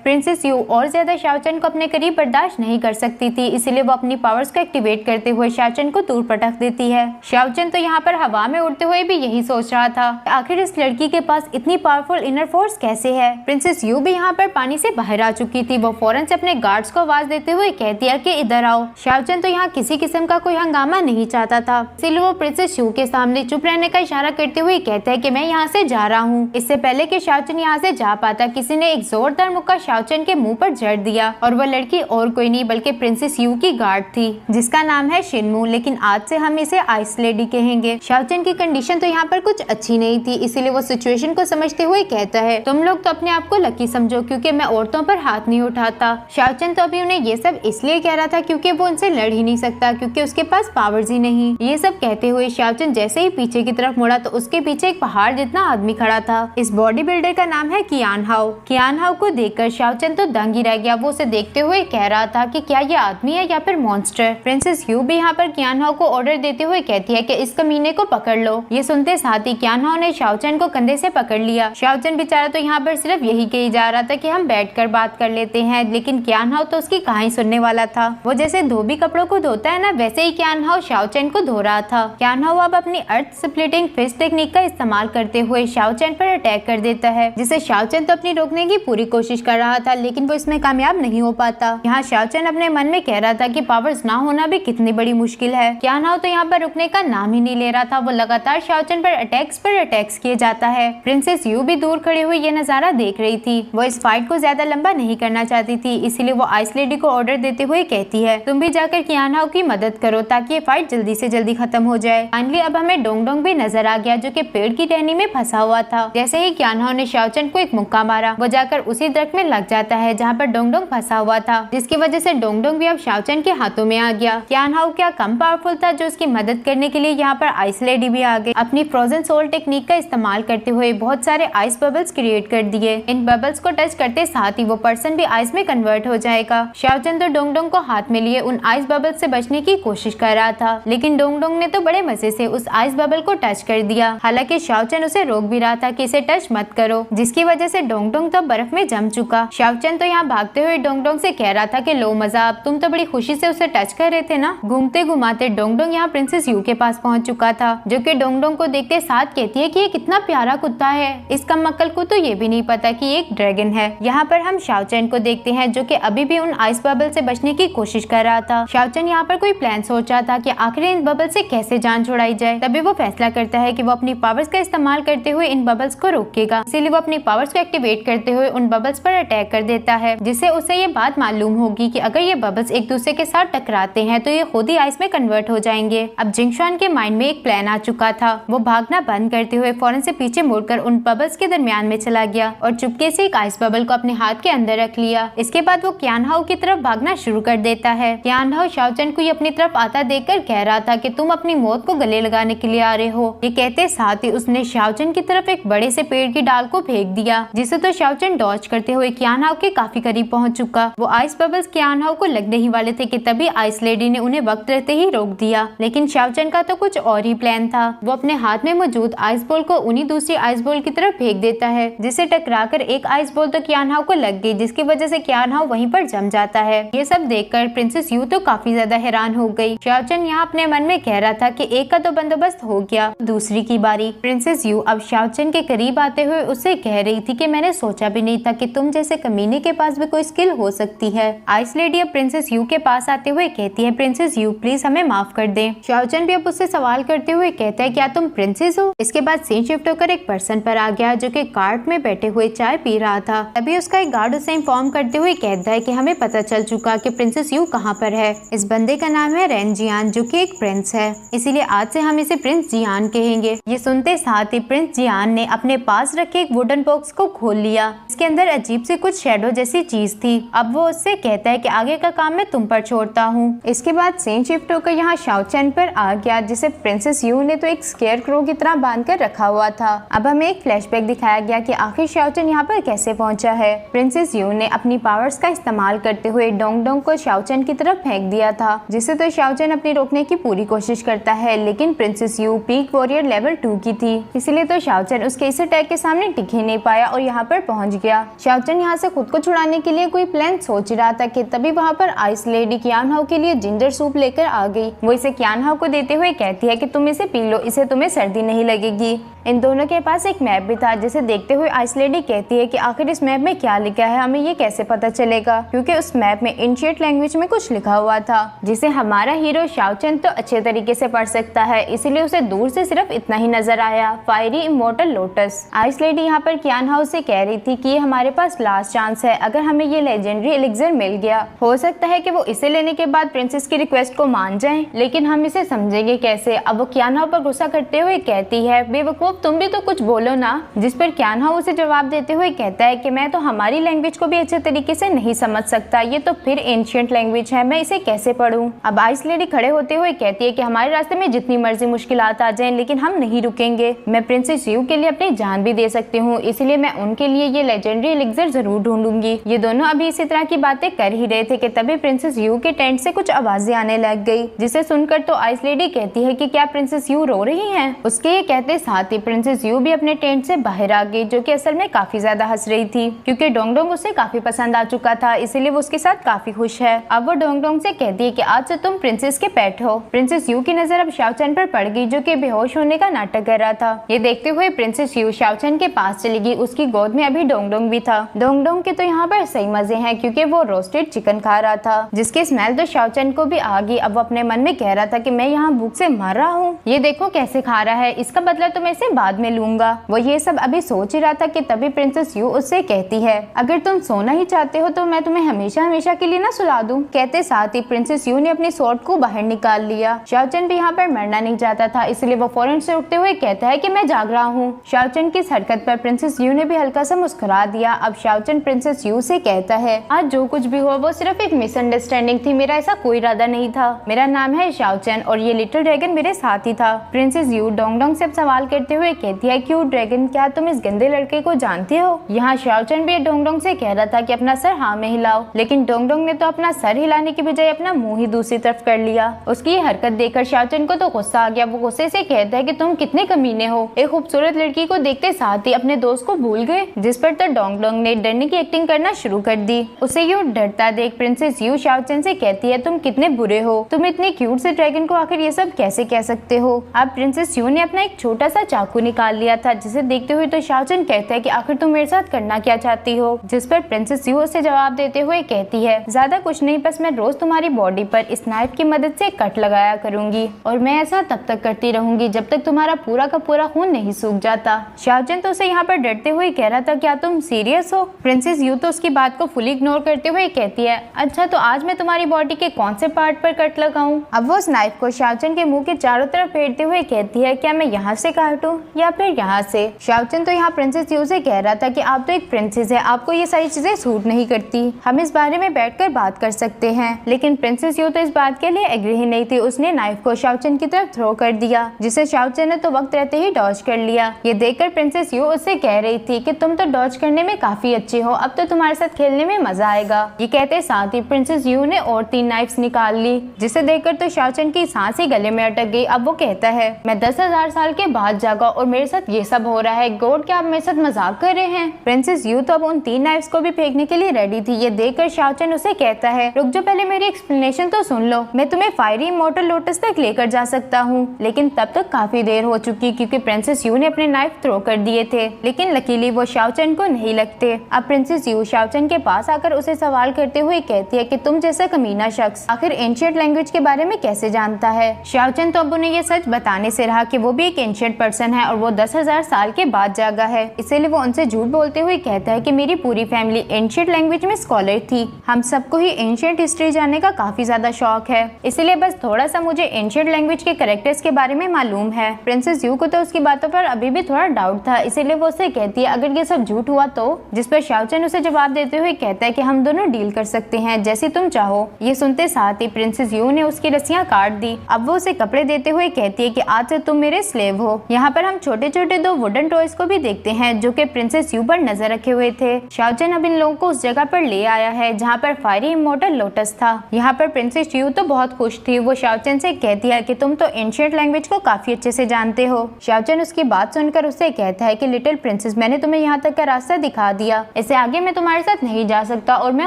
प्रिंसेस यू और ज्यादा शाओचन को अपने करीब बर्दाश्त नहीं कर सकती थी, इसीलिए वो अपनी पावर्स को एक्टिवेट करते हुए शाओचन को दूर पटक देती है। शाओचन तो यहाँ पर हवा में उड़ते हुए भी यही सोच रहा था, आखिर इस लड़की के पास इतनी पावरफुल इनर फोर्स कैसे है। प्रिंसेस यू भी यहाँ पर पानी से बाहर आ चुकी थी। वो फौरन से अपने गार्ड्स को आवाज देते हुए कह दिया कि इधर आओ। शाओचन तो यहाँ किसी किस्म का कोई हंगामा नहीं चाहता था, इसलिए वो प्रिंसेस यू के सामने चुप रहने का इशारा करते हुए कहता है कि मैं यहाँ से जा रहा हूँ। इससे पहले कि शाओचन यहाँ से जा पाता, किसी ने एक जोरदार मुक्का शाओचन के मुंह पर जड़ दिया और वो लड़की और कोई नहीं बल्कि प्रिंसेस यू की गार्ड थी, जिसका नाम है शिनमू, लेकिन आज से हम इसे आइस लेडी कहेंगे। शाओचन की कंडीशन तो यहाँ पर कुछ अच्छी नहीं थी, इसीलिए वो सिचुएशन को समझते हुए कहता है तुम लोग तो अपने आप को लकी समझो क्योंकि मैं औरतों पर हाथ नहीं उठाता। शाओचन तो अभी उन्हें ये सब इसलिए कह रहा था क्योंकि वो उनसे लड़ ही नहीं सकता, क्योंकि उसके पास पावर्स ही नहीं। ये सब कहते हुए शाओचन जैसे ही पीछे की तरफ मुड़ा तो उसके पीछे एक पहाड़ जितना आदमी खड़ा था। इस बॉडी बिल्डर का नाम है कियान हाओ। कियान हाओ को देखकर शाओचन तो दंग ही रह गया। वो उसे देखते हुए कह रहा था कि क्या ये आदमी है या फिर मॉन्स्टर। प्रिंसेस यू भी यहाँ पर कियान हाओ को ऑर्डर देते हुए कहती है कि इस कमीने को पकड़ लो। ये सुनते साथ ही कियान हाओ ने शाओचन को कंधे से पकड़ लिया। शाओचन बेचारा तो यहाँ पर सिर्फ यही कही जा रहा था कि हम बैठकर बात कर लेते हैं, लेकिन कियान हाओ तो उसकी कहानी सुनने वाला था। वो जैसे धोबी कपड़ों को धोता है ना, वैसे ही कियान हाओ शाओचन को धो रहा था। कियान हाओ अब अपनी अर्थ स्प्लिटिंग फिस्ट टेक्निक का इस्तेमाल करते हुए शाओचन पर अटैक कर देता है, जिसे शाओचन तो अपनी रोकने की पूरी कोशिश कर रहा था, लेकिन वो इसमें कामयाब नहीं हो पाता। यहाँ शाओचन अपने मन में कह रहा था कि पावर्स ना होना भी कितनी बड़ी मुश्किल है। कियान हाओ तो यहाँ पर रुकने का नाम ही नहीं ले रहा था। वो लगातार शाओचन पर अटैक्स किए जाता है। प्रिंसेस यू भी दूर खड़ी हुई ये नजारा देख रही थी। वो इस फाइट को ज्यादा लंबा नहीं करना चाहती थी, इसीलिए वो आइस लेडी को ऑर्डर देते हुए कहती है तुम भी जाकर कियान हाओ की मदद करो ताकि ये फाइट जल्दी से जल्दी खत्म हो जाए। फाइनली अब हमें डोंगडोंग भी नजर आ गया, जो कि पेड़ की टहनी में फंसा हुआ था। जैसे ही कियान हाओ ने शाओचन को एक मुक्का मारा, वो जाकर उसी दरख्त में लग जाता है जहाँ पर डोंगडोंग फंसा हुआ था, जिसकी वजह से डोंगडोंग भी अब शाओचन के हाथों में आ गया। कियान हाओ क्या कम पावरफुल था जो उसकी मदद करने के लिए यहाँ पर आइस लेडी भी आ गई। अपनी फ्रोजन सोल टेक्निक का इस्तेमाल करते हुए बहुत सारे आइस बबल्स क्रिएट कर दिए। इन बबल्स को टच करते साथ ही वो पर्सन भी आइस में कन्वर्ट हो जाएगा। शाओचन तो डोंगडोंग को हाथ में लिए उन आइस बबल्स से बचने की कोशिश कर रहा था, लेकिन डोंगडोंग ने तो बड़े मजे से उस आइस बबल को टच कर दिया। हालांकि शाओचन उसे रोक भी रहा था कि इसे टच मत करो, जिसकी वजह से डोंगडोंग तो बर्फ में जम चुका। शाओचन तो यहाँ भागते हुए डोंगडोंग से कह रहा था कि लो मजा, अब तुम तो बड़ी खुशी से उसे टच कर रहे थे ना। घूमते घुमाते डोंगडोंग यहाँ प्रिंसेस यू के पास पहुंच चुका था, जो कि डोंगडोंग को देखते साथ कहती है कि ये कितना प्यारा कुत्ता है। इस कमक्कल को तो ये भी नहीं पता कि ये एक ड्रैगन है। यहाँ पर हम शाओचन को देखते हैं जो कि अभी भी उन आइस बबल से बचने की कोशिश कर रहा था। शाओचन यहाँ पर कोई प्लान सोच रहा था कि आखिर इन बबल से कैसे जान छुड़ाई जाए। तभी वो फैसला करता है कि वो अपनी पावर्स का इस्तेमाल करते हुए इन बबल्स को रोकेगा। इसीलिए वो अपनी पावर्स को एक्टिवेट करते हुए उन बबल्स पर अटैक कर देता है, जिससे उसे ये बात मालूम होगी कि अगर ये बबल्स एक दूसरे के साथ टकराते हैं तो ये खुद ही आइस में कन्वर्ट हो जाएंगे। अब जिंगशुआन के माइंड में एक प्लान आ चुका था। वो भागना बंद करते हुए फौरन से पीछे मुड़कर उन बबल्स के दरमियान में चला गया और चुपके से एक आइस बबल को अपने हाथ के अंदर रख लिया। इसके बाद वो कियान हाओ की तरफ भागना शुरू कर देता है। कियान हाओ शाओचन को अपनी तरफ आता देखकर कह रहा था कि तुम अपनी मौत को गले लगाने के लिए आ रहे हो। ये कहते साथ ही उसने शाओचन की तरफ एक बड़े से पेड़ की डाल को फेंक दिया, जिसे तो शाओचन डॉज करते हुए कियान हाओ के काफी करीब पहुंच चुका। वो आइस बबल्स कियान हाओ को लगने ही वाले थे कि तभी आइस लेडी ने उन्हें वक्त रहते ही रोक दिया। लेकिन शाओचन का तो कुछ और ही प्लान था। वो अपने हाथ में मौजूद आइस बॉल को उन्हीं दूसरी आइस बॉल की तरफ फेंक देता है, जिसे टकराकर एक आइस बॉल तो कियान हाओ को लग गई, जिसकी वजह से कियान हाओ वहीं पर जम जाता है। ये सब देखकर प्रिंसेस यू तो काफी ज्यादा हैरान हो गई। शाओचन यहाँ अपने मन में कह रहा था कि एक का तो बंदोबस्त हो गया, दूसरी की बारी। प्रिंसेस यू अब शाओचन के करीब आते हुए उससे कह रही थी कि मैंने सोचा भी नहीं था कि तुम जैसे कमीने के पास भी कोई स्किल हो सकती है। आइस लेडी अब प्रिंसेस यू के पास आते हुए कहती है प्रिंसेस यू प्लीज हमें माफ कर दे। शाओचन भी अब उससे सवाल करते हुए कहता है क्या तुम प्रिंसेस हो। इसके बाद सीन शिफ्ट होकर एक पर्सन पर आ गया जो कि कार्ट में बैठे हुए चाय पी रहा था। तभी उसका एक गार्ड उसे इन्फॉर्म करते हुए कहता है कि हमें पता चल चुका कि प्रिंसेस यू कहाँ पर है। इस बंदे का नाम है रेन जियान, जो कि एक प्रिंस है, इसीलिए आज से हम इसे प्रिंस जियान कहेंगे। ये सुनते साथ ही प्रिंस जियान ने अपने पास रखे एक वुडन बॉक्स को खोल लिया। इसके अंदर अजीब सी कुछ शैडो जैसी चीज थी। अब वो उससे कहता है कि आगे का काम मैं तुम पर छोड़ता हूँ। इसके बाद सीन शिफ्ट होकर यहाँ शाओचन पर आ गया, जिसे प्रिंसेस यू ने तो एक स्केयर क्रो की तरह बांध कर रखा हुआ था। अब हमें एक फ्लैशबैक दिखाया गया कि आखिर शाओचन यहाँ पर कैसे पहुंचा है। प्रिंसेस यू ने अपनी पावर्स का इस्तेमाल करते हुए डोंगडोंग को शाओचन की तरफ फेंक दिया था, जिसे तो शाओचन अपनी रोकने की पूरी कोशिश करता है, लेकिन princess you peak warrior level 2 की थी, इसलिए तो शाओचन उसके इस अटैक के सामने टिक ही नहीं पाया और यहाँ पर पहुँच गया। शाओचन यहाँ से खुद को छुड़ाने के लिए कोई प्लान सोच रहा था कि तभी वहाँ पर आइस लेडी क्यान हाओ के लिए जिंजर सूप लेकर आ गई। वो इसे क्यान हाओ को देते हुए कहती है कि तुम इसे पी लो, इससे तुम्हें सर्दी नहीं लगेगी। इन दोनों के पास एक मैप भी था, जिसे देखते हुए आइस लेडी कहती है कि आखिर इस मैप में क्या लिखा है, हमें ये कैसे पता चलेगा, क्योंकि उस मैप में एंशिएंट लैंग्वेज में कुछ लिखा हुआ था, जिसे हमारा हीरो शाओचन तो अच्छे तरीके से पढ़ सकता है, इसलिए उसे दूर से सिर्फ इतना ही नजर आया, fiery immortal lotus. Ice lady यहाँ पर क्यान हाओ से कह रही थी कि ये हमारे पास लास्ट चांस है, अगर हमें ये लेजेंडरी एलिक्सर मिल गया, हो सकता है कि वो इसे लेने के बाद प्रिंसेस की रिक्वेस्ट को मान जाएं, लेकिन हम इसे समझेंगे कैसे। अब वो क्यान हाओ पर गुस्सा करते हुए कहती है, बेवकूफ तुम भी तो कुछ बोलो ना, जिस पर क्यान हाओ उसे जवाब देते हुए कहता है कि मैं तो हमारी लैंग्वेज को भी अच्छे तरीके से नहीं समझ सकता, ये तो फिर एंशिएंट लैंग्वेज है, मैं इसे कैसे पढ़ूं। अब आइस लेडी खड़े होते हुए कहती है कि हमारे रास्ते में जितनी मर्जी मुश्किलात आ जाएं, लेकिन हम नहीं रुकेंगे, मैं प्रिंसेस यू के लिए अपनी जान भी दे सकती हूँ, इसलिए मैं उनके लिए ये लेजेंडरी एलिक्सर जरूर ढूंढूंगी। ये दोनों अभी इसी तरह की बातें कर ही रहे थे कि तभी प्रिंसेस यू के टेंट से कुछ आवाजें आने लग गई, जिसे सुनकर तो आइस लेडी कहती है कि क्या प्रिंसेस यू रो रही हैं? उसके ये कहते साथ ही प्रिंसेस यू भी अपने टेंट से बाहर आ गई, जो कि असल में काफी ज्यादा हंस रही थी, क्योंकि डोंगडोंग उसे काफी पसंद आ चुका था, इसलिए वो उसके साथ काफी खुश है। अब वो डोंगडोंग से कहती है कि आज से तुम प्रिंसेस के पेट हो। प्रिंसेस यू की नजर अब शाओचन पर पड़ गई, जो कि बेहोश होने का नाटक कर रहा था। ये देखते हुए प्रिंसेस यू शाओचन के पास चली गई, उसकी गोद में अभी डोंगडोंग भी था। डोंगडोंग के तो यहाँ पर सही मजे हैं, क्योंकि वो रोस्टेड चिकन खा रहा था, जिसकी स्मेल तो शाओचन को भी आ गई। अब वो अपने मन में कह रहा था कि मैं यहाँ भूख से मर रहा हूँ, ये देखो कैसे खा रहा है, इसका बदला तो मैं इसे बाद में लूंगा। वो ये सब अभी सोच ही रहा था कि तभी प्रिंसेस यू उससे कहती है, अगर तुम सोना ही चाहते हो तो मैं तुम्हें हमेशा हमेशा के लिए ना सुला दूं। कहते साथ ही प्रिंसेस यू ने अपनी स्वॉर्ड को बाहर निकाल लिया। शाओचन भी यहाँ पर मरना नहीं चाहता था, इसलिए वो फौरन से उठते हुए कहता है कि मैं जाग रहा हूँ। शाओचन की इस हरकत पर प्रिंसेस यू ने भी हल्का सा मुस्कुरा दिया। अब शाओचन प्रिंसेस यू से कहता है, आज जो कुछ भी हुआ वो सिर्फ एक मिसअंडरस्टैंडिंग थी, मेरा ऐसा कोई इरादा नहीं था, मेरा नाम है शाओचन और ये लिटिल ड्रैगन मेरे साथ ही था। प्रिंसेस यू डोंगडोंग से सवाल करते हुए कहती है, क्यों ड्रैगन, क्या तुम इस गंदे लड़के को जानते हो? यहाँ शाओचन भी डोंगडोंग से कह रहा था कि अपना सर हाँ में हिलाओ, लेकिन डोंगडोंग ने तो अपना सर हिलाने की बजाय अपना मुंह ही दूसरी तरफ कर लिया। उसकी ये हरकत देखकर शाओचन को तो गुस्सा आ गया। वो गुस्से से कहता है कि तुम कितने कमीने हो, एक खूबसूरत लड़की को देखते साथ ही अपने दोस्त को भूल गए। जिस पर तो डोंगडोंग ने डरने की एक्टिंग करना शुरू कर दी। उसे यूं डरता देख प्रिंसेस यू शाओचन से कहती है, तुम कितने बुरे हो, तुम इतने क्यूट से ड्रैगन को आखिर ये सब कैसे कह सकते हो? अब प्रिंसेस यू ने अपना एक छोटा सा चाकू निकाल लिया था, जिसे देखते हुए तो शाओचन कहता है कि आखिर तुम मेरे साथ करना क्या चाहती हो? जिस पर प्रिंसेस यू उसे जवाब देते हुए कहती है, ज्यादा कुछ नहीं, बस मैं रोज तुम्हारी बॉडी पर इस नाइफ की मदद से कट लगाया करूंगी और मैं ऐसा तब तक करती रहूंगी जब तक तुम्हारा पूरा का पूरा खून नहीं सूख जाता। शाओचन तो उसे यहाँ पर डरते हुए कह रहा था, क्या तुम सीरियस हो? प्रिंसेस यू तो उसकी बात को फुली इग्नोर करते हुए कहती है, अच्छा तो आज मैं तुम्हारी बॉडी के कौन से पार्ट पर कट लगाऊं? अब वो उस नाइफ को शाओचन के मुंह के चारों तरफ फेरते हुए कहती है, क्या मैं यहाँ से काटूं या फिर यहाँ से? शाओचन तो यहाँ प्रिंसेस यू से कह रहा था कि आप तो एक प्रिंसेस है, आपको ये सारी चीजें सूट नहीं करती, हम इस बारे में बैठकर बात कर सकते हैं। लेकिन प्रिंसेस यू तो इस बात के लिए एग्री ही नहीं थी। उसने नाइफ को शाओचन की तरफ थ्रो कर दिया, जिसे शाओचन ने तो वक्त रहते ही डॉज कर लिया। ये देखकर प्रिंसेस यू उससे कह रही थी कि तुम तो डॉज करने में काफी अच्छी हो, अब तो तुम्हारे साथ खेलने में मजा आएगा। ये कहते साथ ही प्रिंसेस यू ने और 3 नाइफ्स निकाल ली, जिसे देखकर तो शाओचन की सांस ही गले में अटक गई। अब वो कहता है, मैं 10,000 साल के बाद जागा और मेरे साथ ये सब हो रहा है, गॉड क्या आप मेरे साथ मजाक कर रहे हैं? प्रिंसेस यू तो अब उन 3 नाइफ्स को भी फेंकने के लिए रेडी थी। ये देखकर शाओचन उसे कहता है, रुक जो, पहले मेरी एक्सप्लेनेशन तो सुन लो, मैं तुम्हें फायरी इमोर्टल लोटस तक लेकर जा सकता हूँ। लेकिन तब तक काफी देर हो चुकी, क्योंकि प्रिंसेस यू ने अपने नाइफ थ्रो कर दिए थे, लेकिन लकीली वो शाओचन को नहीं लगते। अब प्रिंसेस यू शाओचन के पास आकर उसे सवाल करते हुए कहती है कि तुम जैसा कमीना शख्स आखिर एंशिएंट लैंग्वेज के बारे में कैसे जानता है? शाओचन तो अब उन्हें ये सच बताने से रहा कि वो भी एक एंशिएंट पर्सन है और वो 10,000 साल के बाद जागा है, इसीलिए वो उनसे झूठ बोलते हुए कहता है कि मेरी पूरी फैमिली एंशिएंट लैंग्वेज में स्कॉलर थी, हम सबको ही एंशिएंट हिस्ट्री जानने का काफी ज्यादा शौक है, इसलिए बस थोड़ा सा मुझे एंशिएंट लैंग्वेज के कैरेक्टर्स के बारे में मालूम है। प्रिंसेस यू को तो उसकी बातों पर अभी भी थोड़ा डाउट था, इसीलिए वो उससे कहती है, अगर ये सब झूठ हुआ तो? जिस पर शाओचन उसे जवाब देते हुए कहता है कि हम दोनों डील कर सकते हैं, जैसे तुम चाहो। ये सुनते साथ ही प्रिंसेस यू ने उसकी रस्सियां काट दी। अब वो उसे कपड़े देते हुए कहती है कि आज से तुम मेरे स्लेव हो। यहाँ पर हम छोटे छोटे 2 वुडन टॉयज को भी देखते हैं, जो कि प्रिंसेस यू पर नजर रखे हुए थे। शाओचन अब इन लोगों को उस जगह पर ले आया है जहाँ पर फायरी इमोर्टल लोटस था। यहाँ पर प्रिंसेस यू तो बहुत खुश थी। वो शाओचन से कहती है कि तुम तो एंशिएंट लैंग्वेज को काफी अच्छे से जानते हो। शाओचन उसकी बात सुनकर उससे कहता है कि लिटिल प्रिंसेस, मैंने तुम्हें यहाँ तक का रास्ता दिखा दिया, इससे आगे मैं तुम्हारे साथ नहीं जा सकता और मैं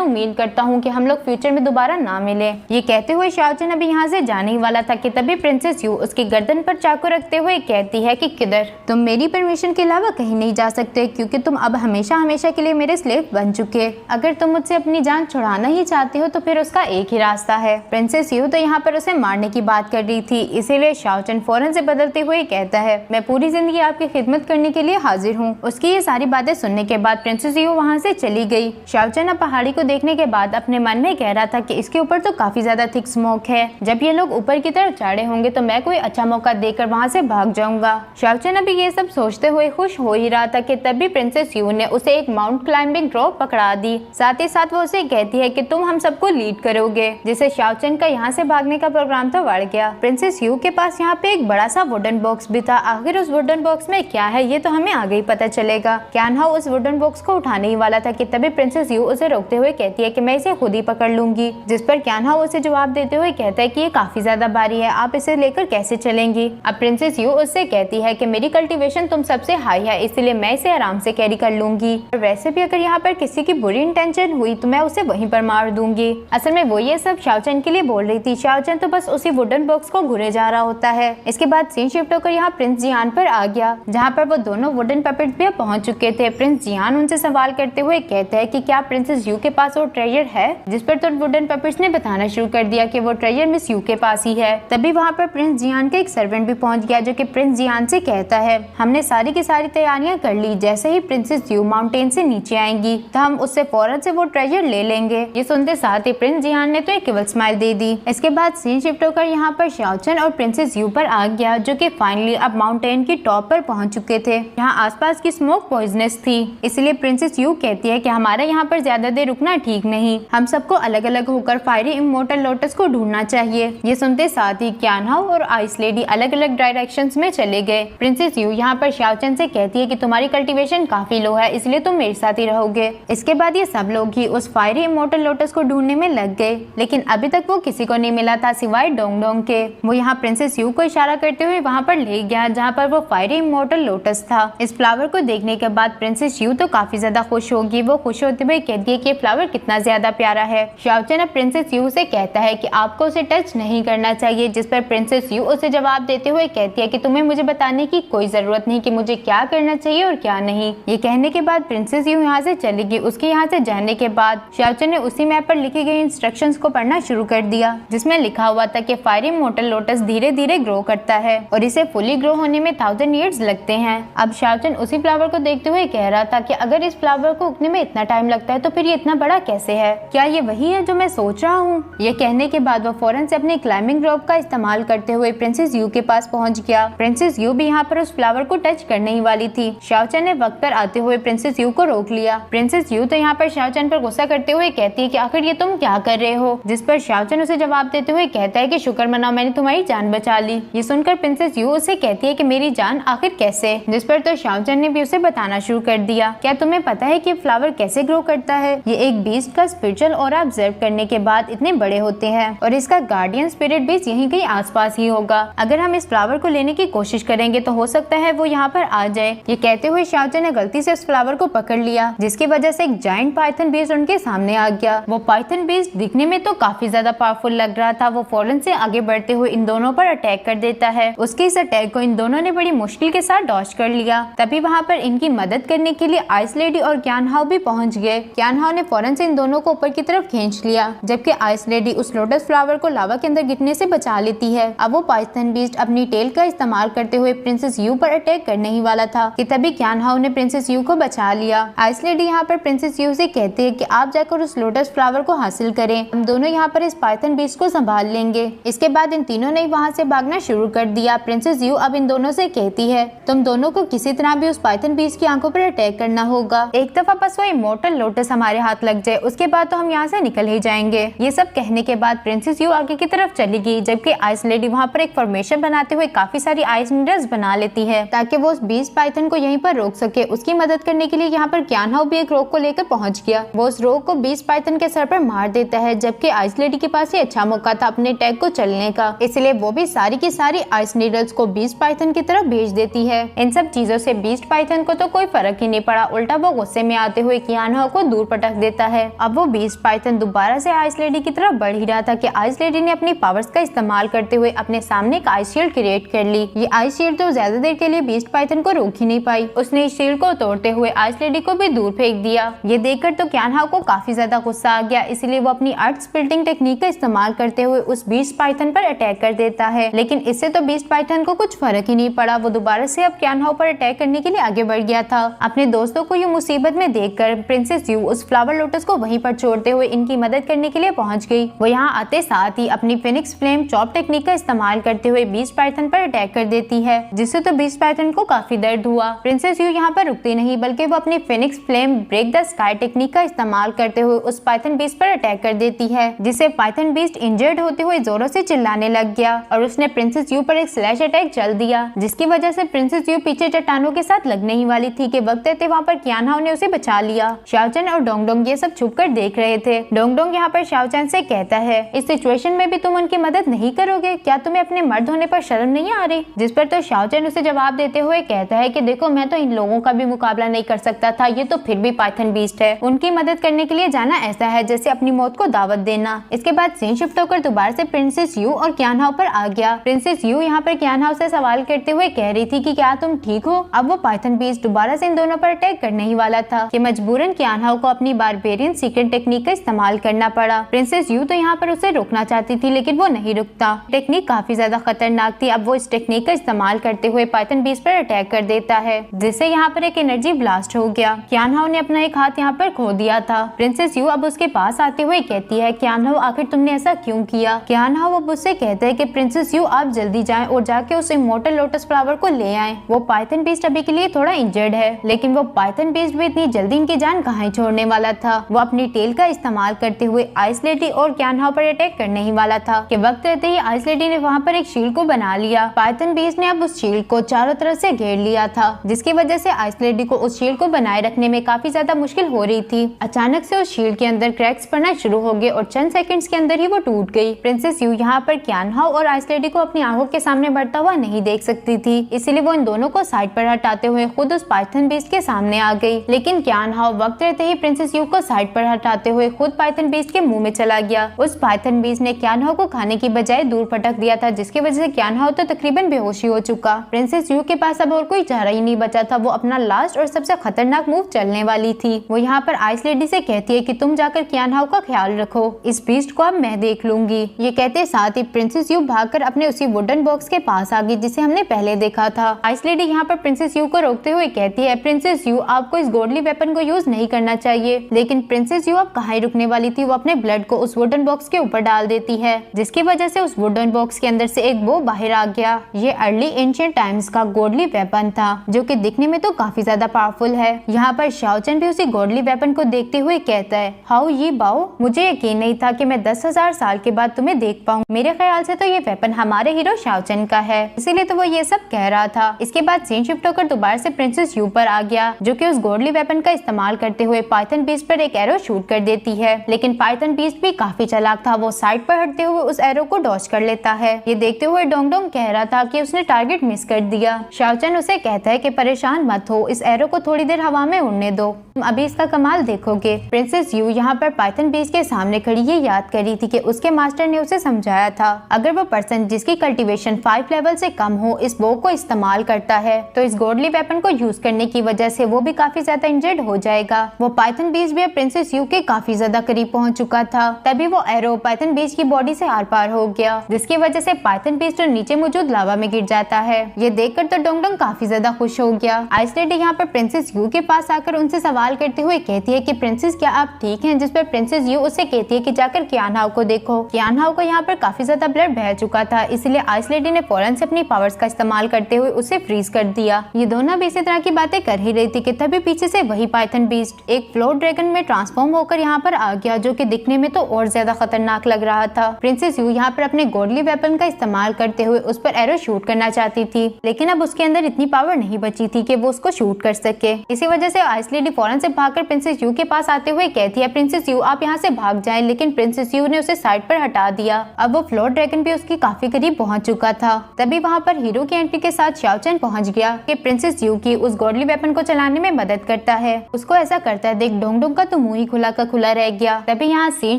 उम्मीद करता हूँ कि हम लोग फ्यूचर में दोबारा ना मिले। ये कहते हुए शाओचन अभी यहाँ से जाने ही वाला था कि तभी प्रिंसेस यू उसकी गर्दन पर चाकू रखते हुए कहती है कि किधर, तुम मेरी परमिशन के अलावा कहीं नहीं जा सकते, क्योंकि तुम अब हमेशा हमेशा के लिए मेरे स्लेव बन चुके। अगर तुम मुझसे अपनी जान छुड़ाना ही चाहते हो तो फिर उसका एक ही रास्ता है। प्रिंसेस यू तो यहाँ पर उसे मारने की बात कर रही थी, इसीलिए शाओचन फौरन से बदलते हुए कहता है, मैं पूरी जिंदगी आपकी खिदमत करने के लिए हाजिर हूँ। उसकी ये सारी बातें सुनने के बाद प्रिंसेस यू वहाँ से चली गई। शाओचन अब पहाड़ी को देखने के बाद अपने मन में कह रहा था कि इसके ऊपर तो काफी ज्यादा थिक स्मोक है, जब ये लोग ऊपर की तरफ चढ़े होंगे तो मैं कोई अच्छा मौका देकर वहाँ से भाग जाऊंगा। शाओचन अभी ये सब सोचते हुए खुश हो ही रहा था कि तभी प्रिंसेस यू ने उसे एक माउंट क्लाइंबिंग ड्रॉप पकड़ा दी। साथ ही साथ वो उसे कहती है कि तुम हम सबको लीड करोगे, जिससे शाओचन का यहाँ से भागने का प्रोग्राम तो बढ़ गया। प्रिंसेस यू के पास यहाँ पे एक बड़ा सा वुडन बॉक्स भी था। आखिर उस वुडन बॉक्स में क्या है ये तो हमें आगे ही पता चलेगा। क्यान हाओ उस वुडन बॉक्स को उठाने ही वाला था कि तभी प्रिंसेस यू उसे रोकते हुए कहती है कि मैं इसे खुद ही पकड़ लूंगी, जिस पर क्यान हाओ उसे जवाब देते हुए कहता है कि ये काफी ज्यादा भारी है, आप इसे लेकर कैसे चलेंगी। अब प्रिंसेस यू उससे कहती है कि मेरी कल्टीवेशन तुम सबसे हाई है, इसलिए मैं इसे आराम से कैरी कर लूंगी, और वैसे भी अगर यहाँ पर किसी की बुरी इंटेंशन हुई तो मैं उसे वहीं पर मार दूंगी। असल में वो ये सब शाओचन के लिए बोल रही थी। शाओचन तो बस उसी वुडन बॉक्स को घुरे जा रहा होता है। इसके बाद सीन शिफ्ट होकर यहाँ प्रिंस जियान पर आ गया, जहाँ पर वो दोनों वुडन पपेट्स भी पहुंच चुके थे। प्रिंस जियान उनसे सवाल करते हुए कहते हैं कि क्या प्रिंसेस यू के पास वो ट्रेजर है, जिस पर तो वुडन पपेट्स ने बताना शुरू कर दिया कि वो ट्रेजर मिस यू के पास ही है। तभी वहाँ पर प्रिंस जियान का एक सर्वेंट भी पहुंच गया, जो कि प्रिंस जियान से कहता है, हमने सारी की सारी तैयारियां कर ली, जैसे ही प्रिंसेस यू माउंटेन से नीचे आएंगी तो हम उससे फौरन से वो ट्रेजर ले लेंगे। ये सुनते साथ ही प्रिंस जियान ने तो एक केवल स्माइल दे दी। इसके बाद सीन शिफ्ट होकर यहाँ पर शाओचन और प्रिंसेस यू पर आ गया, जो कि फाइनली अब माउंटेन की टॉप पर पहुंच चुके थे। यहाँ आसपास की स्मोक पॉइजनस थी, इसलिए प्रिंसेस यू कहती है कि हमारा यहाँ पर ज्यादा देर रुकना ठीक नहीं, हम सबको अलग अलग होकर फायरी इमोर्टल लोटस को ढूंढना चाहिए। ये सुनते साथ ही क्यान हाओ और आइस लेडी अलग अलग डायरेक्शंस में चले गए। प्रिंसेस यू यहाँ पर शाओचन से कहती है कि तुम्हारी कल्टीवेशन काफी लो है, इसलिए तुम मेरे साथ ही रहोगे। इसके बाद ये सब लोग ही उस फायरी इमोर्टल लोटस को ढूंढने में लग गए, लेकिन अभी तक वो किसी को नहीं मिला था सिवाय डोंग डोंग के। वो यहाँ प्रिंसेस यू को इशारा करते हुए वहाँ पर ले गया, जहाँ पर वो फायरी इमोर्टल लोटस था। इस फ्लावर को देखने के बाद प्रिंसेस यू तो काफी ज्यादा खुश होगी। वो खुश होते हुए कहती है कि ये फ्लावर कितना ज्यादा प्यारा है। शाओचन अब प्रिंसेस यू से कहता है कि आपको उसे टच नहीं करना चाहिए, जिस पर प्रिंसेस यू उसे जवाब देते हुए कहती है कि तुम्हें मुझे बताने की कोई जरूरत नहीं कि मुझे क्या करना चाहिए और क्या नहीं। ये कहने के बाद प्रिंसेस यू यहाँ से चली गई। उसके यहाँ से जाने के बाद शाओचन ने उसी मैप पर लिखी गई इंस्ट्रक्शंस को पढ़ना शुरू कर दिया, जिसमें लिखा हुआ था कि फायरी इमोर्टल लोटस धीरे धीरे ग्रो करता है और इसे फुली ग्रो होने में 1000 ईयर्स लगते हैं। अब शाओचन उसी फ्लावर को देखते हुए कह रहा था कि अगर इस फ्लावर को उगने में इतना टाइम लगता है तो फिर ये इतना बड़ा कैसे है, क्या ये वही है जो मैं सोच रहा हूँ। ये कहने के बाद वो फौरन से अपने क्लाइंबिंग रॉप का इस्तेमाल करते हुए प्रिंसेस यू के पास पहुंच गया। प्रिंसेस यू भी यहाँ पर उस फ्लावर को टच करने ही वाली थी। शाओचन ने वक्त पर आते हुए प्रिंसेस यू को रोक लिया। प्रिंसेस यू तो यहाँ पर शाओचन पर गुस्सा करते हुए कहती है कि आखिर ये तुम क्या कर रहे हो, जिस पर शाओचन उसे जवाब देते हुए कहता है कि शुक्र मनाओ मैंने तुम्हारी जान बचा ली। ये सुनकर प्रिंसेस यू उसे कहती है कि मेरी जान आखिर कैसे, जिस पर तो शाओचन ने भी उसे बताना शुरू कर दिया। क्या तुम्हें पता है कि फ्लावर कैसे ग्रो करता है? ये एक बीस्ट का स्पिरिचुअल ऑरा ऑब्जर्व करने के बाद इतने बड़े होते हैं और इसका गार्डियन स्पिरिट भी यहीं कहीं आसपास ही होगा। अगर हम इस फ्लावर को लेने की कोशिश करेंगे तो हो सकता है वो यहाँ पर आ जाए। ये कहते हुए शाओचन ने गलती से उस फ्लावर को पकड़ लिया, जिसकी वजह से एक जायंट पाइथन बीस्ट उनके सामने आ गया। वो पाइथन बीस्ट दिखने में तो काफी ज्यादा पावरफुल लग रहा था। वो फौरन से आगे बढ़ते हुए इन दोनों पर अटैक कर देता है। उसके इस अटैक को इन दोनों ने बड़ी मुश्किल के साथ डॉज कर लिया। तभी वहाँ पर इनकी मदद करने के लिए आइस लेडी और क्यान हाओ भी पहुंच गए। क्यान हाओ ने फौरन से इन दोनों को ऊपर की तरफ खींच लिया, जबकि आइस लेडी उस लोटस फ्लावर को लावा के अंदर गिरने से बचा लेती है। अब वो पाइथन बीस्ट अपनी टेल का इस्तेमाल करते हुए प्रिंसेस यू पर अटैक करने ही वाला था कि तभी क्यान हाओ ने प्रिंसेस यू को बचा लिया। आइस लेडी यहाँ पर प्रिंसेस यू से कहती है कि आप जाकर उस लोटस फ्लावर को हासिल करें, हम दोनों यहाँ पर इस पाइथन बीस्ट को संभाल लेंगे। इसके बाद इन तीनों ने वहाँ से भागना शुरू कर दिया। प्रिंसेस यू अब इन दोनों से कहती है तुम दोनों को किसी तरह भी उस पाइथन बीस्ट की आंखों पर अटैक करना होगा। एक दफा बस वो इमोर्टल लोटस हमारे हाथ लग जाए, उसके बाद तो हम यहाँ से निकल ही जाएंगे। ये सब कहने के बाद प्रिंसेस यू आगे की तरफ चली गई, जबकि आइस लेडी वहाँ पर एक फॉर्मेशन बनाते हुए काफी सारी आइस मिरर्स बना लेती है ताकि वो उस बीस्ट पाइथन को यहीं पर रोक सके। उसकी मदद करने के लिए यहाँ पर क्यान हाओ भी एक रोक को लेकर पहुंच गया। वो उस रोक को बीस्ट पाइथन के सर पर मार देता है, जबकि आइस लेडी के पास ही अच्छा मौका था अपने टैग को चलने का, इसलिए वो भी सारी की सारी आइस नीडल्स को बीस्ट पाइथन की तरफ भेज देती है। इन सब चीजों से बीस्ट पाइथन को तो कोई फर्क ही नहीं पड़ा, उल्टा वो गुस्से में आते हुए कियान हाओ को दूर पटक देता है। अब वो बीस्ट पाइथन दोबारा से आइस लेडी की तरफ बढ़ ही रहा था कि आइस लेडी ने अपनी पावर्स का इस्तेमाल करते हुए अपने सामने एक आइस शील्ड क्रिएट कर ली। ये आइस शील्ड तो ज्यादा देर के लिए बीस्ट पाइथन को रोक ही नहीं पाई, उसने इस शील्ड को तोड़ते हुए आइस लेडी को भी दूर फेंक दिया। ये देखकर तो कियान हाओ को काफी ज्यादा गुस्सा आ गया, इसलिए वो अपनी अर्थ स्प्लिटिंग टेक्निक का इस्तेमाल करते हुए उस बीस्ट पाइथन पर अटैक कर देता है। लेकिन इससे तो बीस्ट पाइथन को कुछ फर्क ही नहीं पड़ा, वो दोबारा से अब कियान हाओ पर अटैक करने के लिए आगे बढ़ गया था। अपने दोस्तों को ये मुसीबत में देखकर प्रिंसेस यू उस फ्लावर लोटस को वहीं पर छोड़ते हुए इनकी मदद करने के लिए पहुंच गई। वो यहाँ आते साथ ही अपनी फिनिक्स फ्लेम चॉप टेक्निक का इस्तेमाल करते हुए बीस्ट पाइथन पर अटैक कर देती है, जिससे तो बीस्ट पाइथन को काफी दर्द हुआ। प्रिंसेस यू यहाँ पर रुकती नहीं, बल्कि वो अपनी phoenix flame break the sky technique का इस्तेमाल करते हुए उस पाइथन बीस्ट पर अटैक कर देती है, जिससे पाइथन बीस्ट इंजर्ड होते हुए जोरों से चिल्लाने लग गया और उसने प्रिंसेस यू पर एक स्लैश अटैक चल दिया, जिसकी वजह से प्रिंसेस यू पीछे चट्टानों के साथ लगने ही वाली थी कि वक्त रहते वहाँ पर कियान हाओ ने उसे बचा लिया। शाओचन और डोंगडोंग ये सब छुपकर देख रहे थे। डोंगडोंग यहाँ पर शाओचन से कहता है, इस सिचुएशन में भी तुम उनकी मदद नहीं करोगे क्या? तुम्हें अपने मर्द होने पर शर्म नहीं आ रही? जिस पर तो शाओचन उसे जवाब देते हुए कहता है कि देखो, मैं तो इन लोगों का भी मुकाबला नहीं कर सकता था, ये तो फिर भी पाइथन बीस्ट है। उनकी मदद करने के लिए जाना ऐसा है जैसे अपनी मौत को दावत देना। इसके बाद सीन शिफ्ट होकर दोबारा से प्रिंसेस यू और कियान हाओ पर आ गया। प्रिंसेस यू यहाँ पर कियान हाओ से सवाल करते हुए कह रही थी कि क्या तुम ठीक हो? अब वो पाइथन बीस्ट दोबारा से इन दोनों पर अटैक करने ही वाला था कि मजबूरन कियान हाओ को अपनी बारबेरियन सीक्रेट टेक्निक का इस्तेमाल करना पड़ा। प्रिंसेस यू तो यहाँ पर उसे रोकना चाहती थी, लेकिन वो नहीं रुकता। टेक्निक काफी ज्यादा खतरनाक थी। अब वो इस टेक्निक का इस्तेमाल करते हुए पाइथन बीस्ट पर अटैक कर देता है, जिससे यहाँ पर एक एनर्जी ब्लास्ट हो गया। कियान हाओ ने अपना एक हाथ यहाँ पर खो दिया था। प्रिंसेस यू अब उसके पास आते हुए कहती है, कियान हाओ आखिर तुमने ऐसा क्यों किया? कियान हाओ अब उससे कहते हैं कि प्रिंसेस यू आप जल्दी जाएं और जाके उस इमोर्टल लोटस फ्लावर को ले आएं। वो पाइथन बीस्ट अभी के लिए थोड़ा इंजर्ड है, लेकिन वो पाइथन बीस्ट भी इतनी जल्दी इनकी जान कहाँ छोड़ने वाला था। वो अपनी टेल का इस्तेमाल करते हुए आइस लेडी और कियान हाओ पर अटैक करने ही वाला था कि वक्त रहते ही आइस लेडी ने वहाँ पर एक शील्ड को बना लिया। पाइथन बीस्ट ने अब उस शील्ड को चारों तरफ से घेर लिया था, जिसकी वजह से आइस लेडी को उस शील्ड को बनाए रखने में काफी ज्यादा मुश्किल हो रही थी। अचानक से उस शील्ड के अंदर क्रैक्स पड़ना शुरू हो गए और चंद सेकंड्स के अंदर ही वो टूट गई। प्रिंसेस यू यहाँ पर कियान हाओ और आइस लेडी को अपनी आंखों के सामने बढ़ता हुआ नहीं देख सकती थी, इसलिए वो इन दोनों को साइड पर हटाते हुए खुद उस पाइथन बीस्ट के सामने आ गई। लेकिन कियान हाओ वक्त रहते ही प्रिंसेस यू को साइड पर हटाते हुए खुद पाइथन बीस्ट के मुंह में चला गया। उस पाइथन बीस्ट ने कियान हाओ को खाने की बजाय दूर पटक दिया था, जिसकी वजह से कियान हाओ तो तकरीबन बेहोशी हो चुका। प्रिंसेस यू के पास अब और कोई चारा ही नहीं बचा था। वो अपना लास्ट और सबसे खतरनाक मूव चलने वाली थी। वो यहाँ पर आइस लेडी से कहती है कि तुम जाकर कियान हाओ का ख्याल रखो, इस बीस्ट को अब मैं देख लूंगी। ये कहते साथ ही प्रिंसेस यू भागकर अपने उसी वुडन बॉक्स के पास आ गई जिसे हमने पहले देखा था। आइस लेडी यहाँ पर प्रिंसेस यू को रोकते हुए कहती है, प्रिंसेस यू आपको इस गॉडली वेपन को यूज नहीं करना चाहिए। लेकिन प्रिंसेस यू अब कहाँ रुकने वाली थी। वो अपने ब्लड को उस वुडन बॉक्स के ऊपर डाल देती है, जिसकी वजह से उस वुडन बॉक्स के अंदर से एक बो बाहर आ गया। ये अर्ली एंशिएंट टाइम्स का गॉडली वेपन था, जो कि दिखने में तो काफी ज्यादा पावरफुल है। यहाँ पर शाओचन भी उसी गॉडली वेपन को देखते हुए कहता है, हाउ ये बाओ, मुझे यकीन नहीं था कि मैं 10,000 साल के बाद तुम्हें देख पाऊँ। मेरे ख्याल से तो ये वेपन हमारे हीरो शाओचन का है, इसीलिए तो वो ये सब कह रहा था। इसके बाद सीन शिफ्ट होकर दोबारा से प्रिंसेस यू पर आ गया, जो कि उस गॉडली वेपन का इस्तेमाल करते हुए पाइथन बीस्ट पर एक एरो शूट कर देती है। लेकिन पाइथन बीस्ट भी काफी चालाक था। वो साइड पर हटते हुए उस एरो को डॉज कर लेता है। ये देखते हुए डोंगडोंग कह रहा था कि उसने टारगेट मिस कर दिया। शाओचन उसे कहता है कि परेशान मत हो, इस एरो को थोड़ी देर हवा में उड़ने दो, तुम अभी इसका कमाल देखोगे। प्रिंसेस यू यहाँ पर पाइथन बीस्ट के सामने खड़ी ये याद कर रही थी कि उसके मास्टर ने उसे समझाया था, अगर वो पर्सन जिसकी कल्टीवेशन 5 लेवल से कम हो इस बो को इस्तेमाल करता है तो इस गॉडली वेपन को यूज करने की वजह से वो भी काफी ज्यादा इंजर्ड हो जाएगा। वो पाइथन बीस्ट भी प्रिंसेस यू के काफी ज्यादा करीब पहुंच चुका था। तभी वो एरो पाइथन बीस्ट की बॉडी से आर पार हो गया, जिसकी वजह से पाइथन बीस्ट और नीचे मौजूद लावा में गिर जाता है। ये देखकर तो डोंगडोंग काफी ज्यादा खुश हो गया। आइस लेडी यहाँ पर प्रिंसेस यू के पास आकर उनसे सवाल करते हुए कहती है कि प्रिंसेस क्या आप ठीक हैं? जिस पर प्रिंसेस यू उससे कहती है कि जाकर कियान हाओ को देखो। कियान हाओ को यहाँ पर काफी ज्यादा ब्लड बह चुका था, इसलिए आइस लेडी ने फौरन से अपनी पावर्स का इस्तेमाल करते हुए उसे फ्रीज कर दिया। ये दोनों भी इसी तरह की बातें कर ही रही थी कि तभी पीछे से वही पाइथन बीस्ट एक फ्लोर ड्रैगन में ट्रांसफॉर्म होकर यहाँ पर आ गया, जो कि दिखने में तो और ज्यादा खतरनाक लग रहा था। प्रिंसेस यू यहाँ पर अपने गॉडली वेपन का इस्तेमाल करते हुए उस पर एरो शूट करना चाहती थी, लेकिन अब उसके अंदर इतनी पावर नहीं बची थी कि वो उसको शूट कर सके। इसी वजह से आइस लेडी फौरन से भागकर प्रिंसेस यू के पास आते हुए कहती है, प्रिंसेस यू आप यहाँ से भाग भाग जाए, लेकिन प्रिंसेस यू ने उसे साइड पर हटा दिया। अब वो फ्लोर ड्रैगन भी उसकी काफी करीब पहुंच चुका था। तभी वहाँ पर हीरो की एंट्री के साथ शाओ चैन पहुंच गया कि प्रिंसेस यू की उस गॉडली वेपन को चलाने में मदद करता है। उसको ऐसा करता है देख डोंग डोंग का तो मुंह ही खुला का खुला रह गया। तभी यहाँ सीन